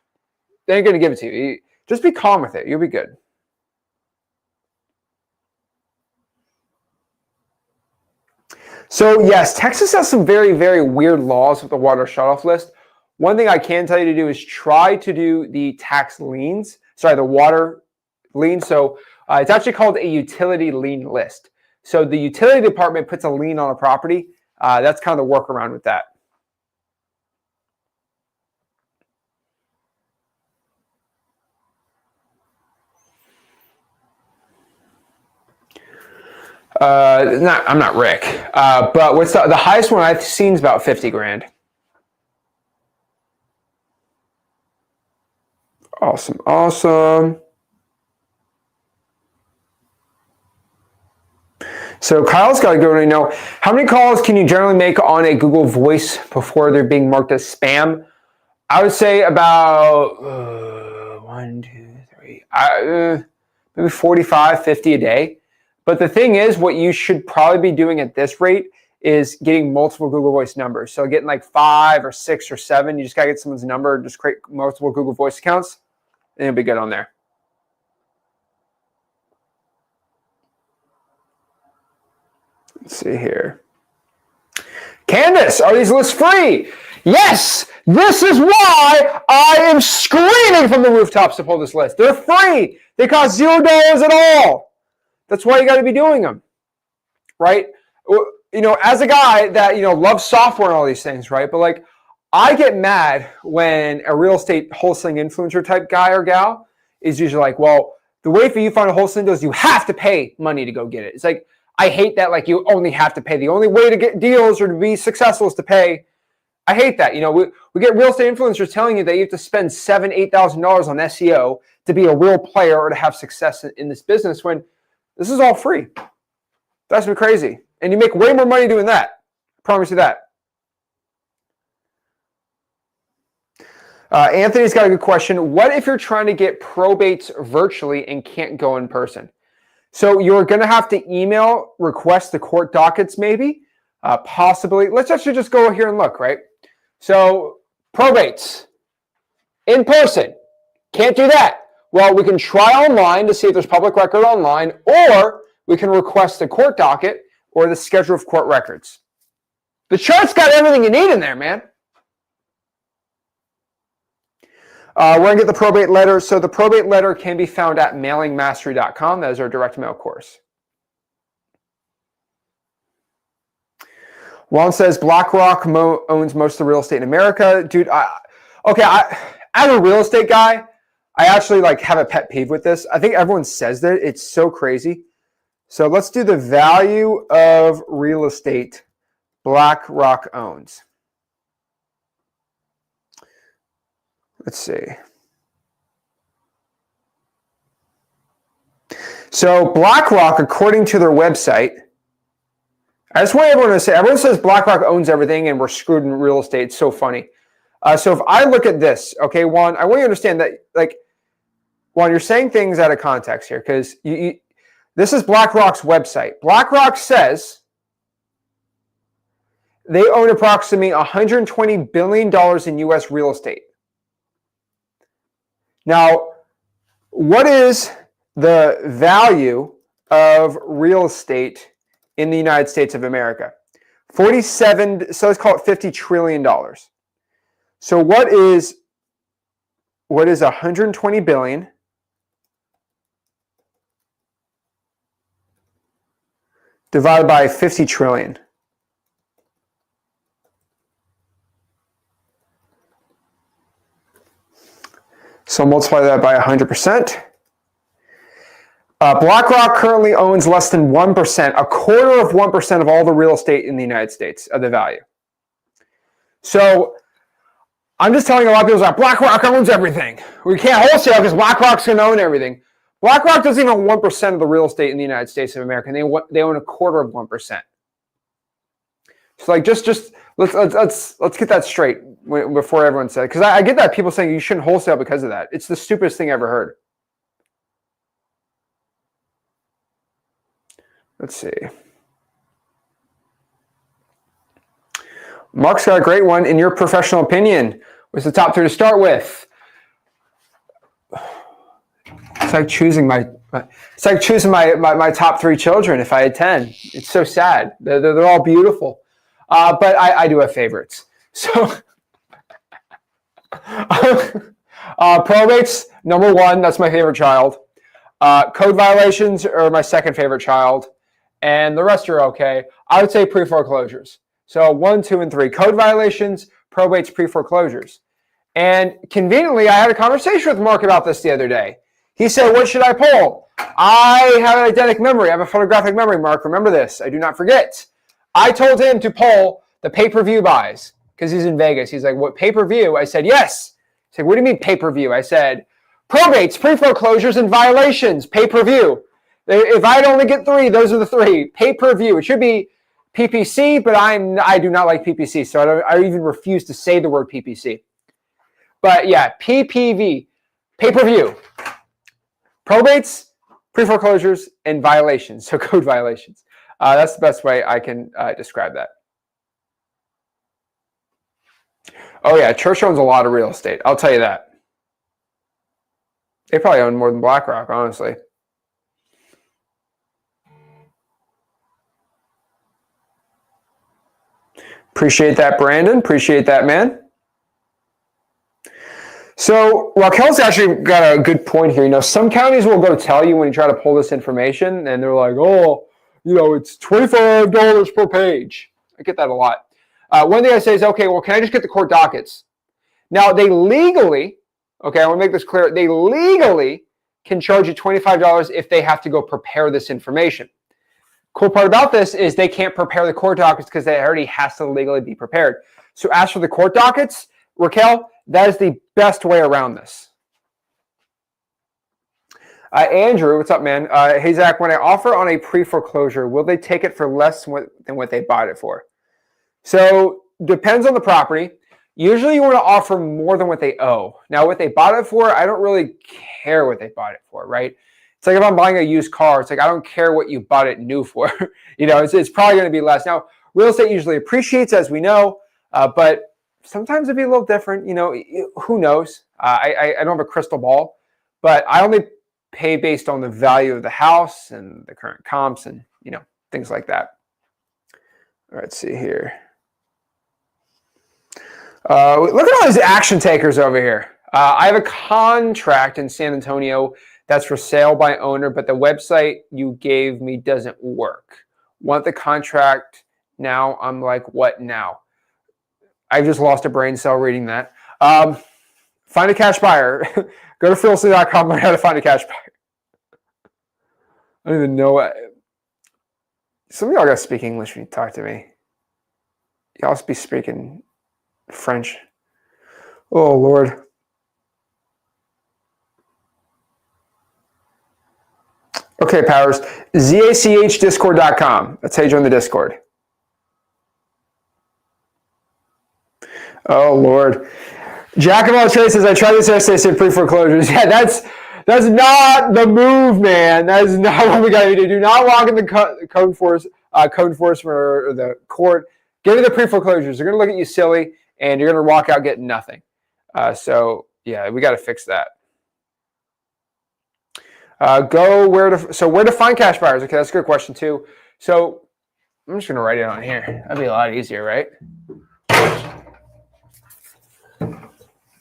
They ain't going to give it to you. Just be calm with it. You'll be good. So yes, Texas has some very, very weird laws with the water shutoff list. One thing I can tell you to do is try to do the tax liens. The water lien. So it's actually called a utility lien list. So the utility department puts a lien on a property. That's kind of the workaround with that. I'm not Rick. But what's the highest one I've seen is about 50 grand. Awesome. So Kyle's got to go to know, how many calls can you generally make on a Google Voice before they're being marked as spam? I would say about 1, 2, 3, maybe 45, 50 a day. But the thing is, what you should probably be doing at this rate is getting multiple Google Voice numbers. So getting 5 or 6 or 7, you just got to get someone's number, just create multiple Google Voice accounts, and it'll be good on there. Let's see here. Candace, are these lists free? Yes, this is why I am screaming from the rooftops to pull this list. They're free. They cost $0 at all. That's why you got to be doing them, right? You know, as a guy that, you know, loves software and all these things, right? But like, I get mad when a real estate wholesaling influencer type guy or gal is usually like, well, the way for you to find a wholesaling deal is you have to pay money to go get it. It's like, I hate that. Like, you only have to pay. The only way to get deals or to be successful is to pay. I hate that. You know, we get real estate influencers telling you that you have to spend $7,000, $8,000 on SEO to be a real player or to have success in this business when this is all free. That's me crazy. And you make way more money doing that. I promise you that. Anthony's got a good question. What if you're trying to get probates virtually and can't go in person? So you're going to have to email, request the court dockets maybe, possibly. Let's actually just go here and look, right? So probates in person, can't do that. Well, we can try online to see if there's public record online, or we can request the court docket or the schedule of court records. The chart's got everything you need in there, man. We're going to get the probate letter. So the probate letter can be found at mailingmastery.com. That is our direct mail course. Juan says BlackRock owns most of the real estate in America. Dude, as a real estate guy, I actually like have a pet peeve with this. I think everyone says that. It's so crazy. So let's do the value of real estate BlackRock owns. Let's see. So BlackRock, according to their website, I just want everyone to say, everyone says BlackRock owns everything and we're screwed in real estate. It's so funny. So if I look at this, okay, Juan, I want you to understand that, like, Juan, you're saying things out of context here because this is BlackRock's website. BlackRock says they own approximately $120 billion in U.S. real estate. Now, what is the value of real estate in the United States of America? 47, so let's call it $50 trillion. So what is 120 billion divided by 50 trillion? So multiply that by 100%. BlackRock currently owns less than 1%, a quarter of 1% of all the real estate in the United States of the value. So I'm just telling a lot of people that BlackRock owns everything. We can't wholesale because BlackRock's going to own everything. BlackRock doesn't even own 1% of the real estate in the United States of America. And they own a quarter of 1%. So like just let's get that straight before everyone says, because I get that people saying you shouldn't wholesale because of that. It's the stupidest thing I ever heard. Let's see. Mark's got a great one. In your professional opinion, what's the top 3 to start with? It's like choosing my top 3 children if I had 10. It's so sad. They're all beautiful. But I do have favorites. So probates, number 1, that's my favorite child. Code violations are my second favorite child. And the rest are okay. I would say pre-foreclosures. So 1, 2, and 3. Code violations, probates, pre-foreclosures. And conveniently, I had a conversation with Mark about this the other day. He said, what should I pull? I have an eidetic memory. I have a photographic memory, Mark. Remember this. I do not forget. I told him to pull the pay-per-view buys because he's in Vegas. He's like, what, pay-per-view? I said, yes. He said, what do you mean pay-per-view? I said, probates, pre-foreclosures, and violations, pay-per-view. If I'd only get 3, those are the 3. Pay-per-view. It should be PPC, but I do not like PPC, so I even refuse to say the word PPC. But yeah, PPV, pay-per-view. Probates, pre-foreclosures, and violations, so code violations. That's the best way I can describe that. Oh yeah, Church owns a lot of real estate. I'll tell you that. They probably own more than BlackRock, honestly. Appreciate that, Brandon. Appreciate that, man. So Raquel's actually got a good point here. You know, some counties will go tell you when you try to pull this information, and they're like, oh, you know, it's $25 per page. I get that a lot. One thing I say is, okay, well, can I just get the court dockets? Now, they legally, okay, I want to make this clear, they legally can charge you $25 if they have to go prepare this information. Cool part about this is they can't prepare the court dockets because they already has to legally be prepared. So as for the court dockets, Raquel, that is the best way around this. Andrew, what's up, man? Hey, Zach, when I offer on a pre-foreclosure, will they take it for less than what they bought it for? So depends on the property. Usually you want to offer more than what they owe. Now, what they bought it for, I don't really care what they bought it for, right? It's like if I'm buying a used car, it's like I don't care what you bought it new for. You know, it's probably going to be less. Now, real estate usually appreciates, as we know, but sometimes it'd be a little different. You know, who knows? I don't have a crystal ball, but I only pay based on the value of the house and the current comps and, you know, things like that. All right, let's see here. Look at all these action takers over here. I have a contract in San Antonio that's for sale by owner, but the website you gave me doesn't work. Want the contract now? I'm like, what now? I just lost a brain cell reading that. Find a cash buyer. Go to philsey.com, learn how to find a cash buyer. I don't even know. Some of y'all got to speak English when you talk to me. Y'all be speaking French. Oh, Lord. Okay, Powers. ZACHDiscord.com. That's how you join the Discord. Oh, Lord. Jack of all trades says, I tried this yesterday, pre-foreclosures. Yeah, that's not the move, man. That is not what we got to do. Do not walk in the code enforcement or the court. Get to the pre-foreclosures. They're going to look at you silly, and you're going to walk out getting nothing. So, yeah, we got to fix that. Where to find cash buyers? Okay, that's a good question, too. So, I'm just going to write it on here. That'd be a lot easier, right?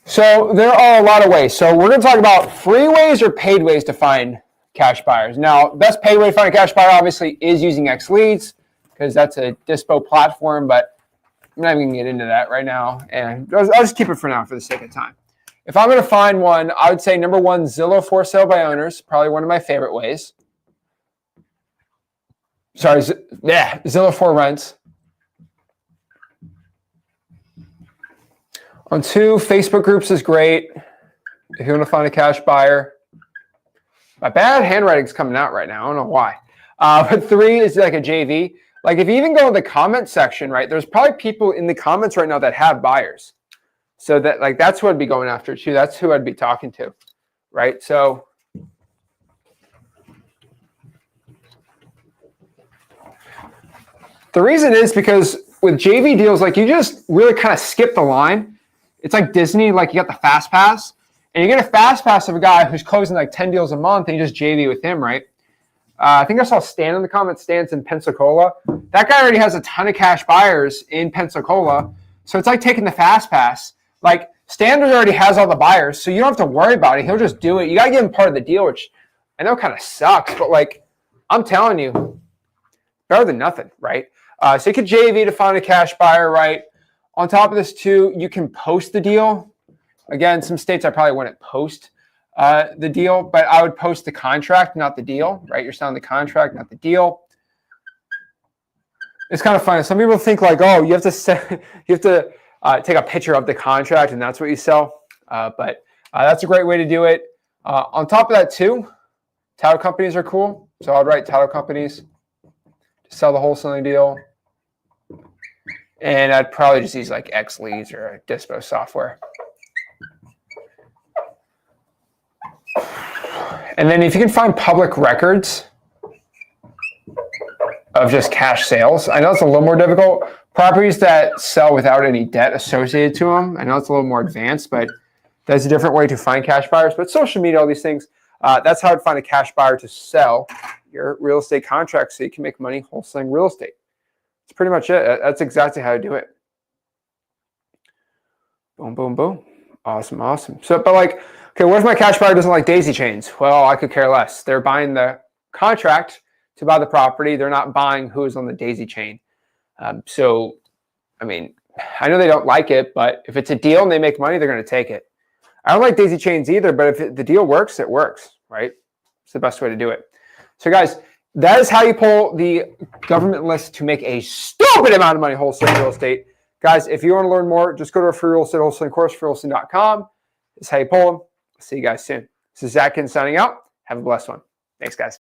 So there are a lot of ways. So we're going to talk about free ways or paid ways to find cash buyers. Now, best paid way to find a cash buyer obviously is using XLeads because that's a dispo platform, but I'm not even going to get into that right now. And I'll just keep it for now for the sake of time. If I'm going to find one, I would say number one, Zillow for sale by owners, probably one of my favorite ways. Sorry, Zillow for rents. On two, Facebook groups is great if you want to find a cash buyer. My bad handwriting's coming out right now. I don't know why. But three is like a JV. Like if you even go in the comment section, right, there's probably people in the comments right now that have buyers. So that like that's who I'd be going after too. That's who I'd be talking to, right? So the reason is because with JV deals, like you just really kind of skip the line. It's like Disney, like you got the fast pass, and you get a fast pass of a guy who's closing like 10 deals a month, and you just JV with him, right? I think I saw Stan in the comments. Stan's in Pensacola. That guy already has a ton of cash buyers in Pensacola, so it's like taking the fast pass. Like Stan already has all the buyers, so you don't have to worry about it. He'll just do it. You got to give him part of the deal, which I know kind of sucks, but like I'm telling you, better than nothing, right? So you could JV to find a cash buyer, right? On top of this, too, you can post the deal. Again, some states I probably wouldn't post the deal, but I would post the contract, not the deal, right? You're selling the contract, not the deal. It's kind of funny. Some people think like, oh, you have to take a picture of the contract and that's what you sell. But that's a great way to do it. On top of that, too, title companies are cool. So I'd write title companies to sell the wholesaling deal. And I'd probably just use like XLeads or dispo software. And then if you can find public records of just cash sales, I know it's a little more difficult. Properties that sell without any debt associated to them, I know it's a little more advanced, but that's a different way to find cash buyers. But social media, all these things, that's how I'd find a cash buyer to sell your real estate contract so you can make money wholesaling real estate. That's pretty much it. That's exactly how to do it. Boom, boom, boom. Awesome, awesome. So, but like, okay, what if my cash buyer doesn't like daisy chains? Well, I could care less. They're buying the contract to buy the property. They're not buying who's on the daisy chain. So, I mean, I know they don't like it, but if it's a deal and they make money, they're going to take it. I don't like daisy chains either, but if the deal works, it works, right? It's the best way to do it. So, guys, that is how you pull the government list to make a stupid amount of money wholesaling real estate. Guys, if you want to learn more, just go to our free real estate wholesaling course, freewholesaling.com. This is how you pull them. See you guys soon. This is Zach Ginn signing out. Have a blessed one. Thanks, guys.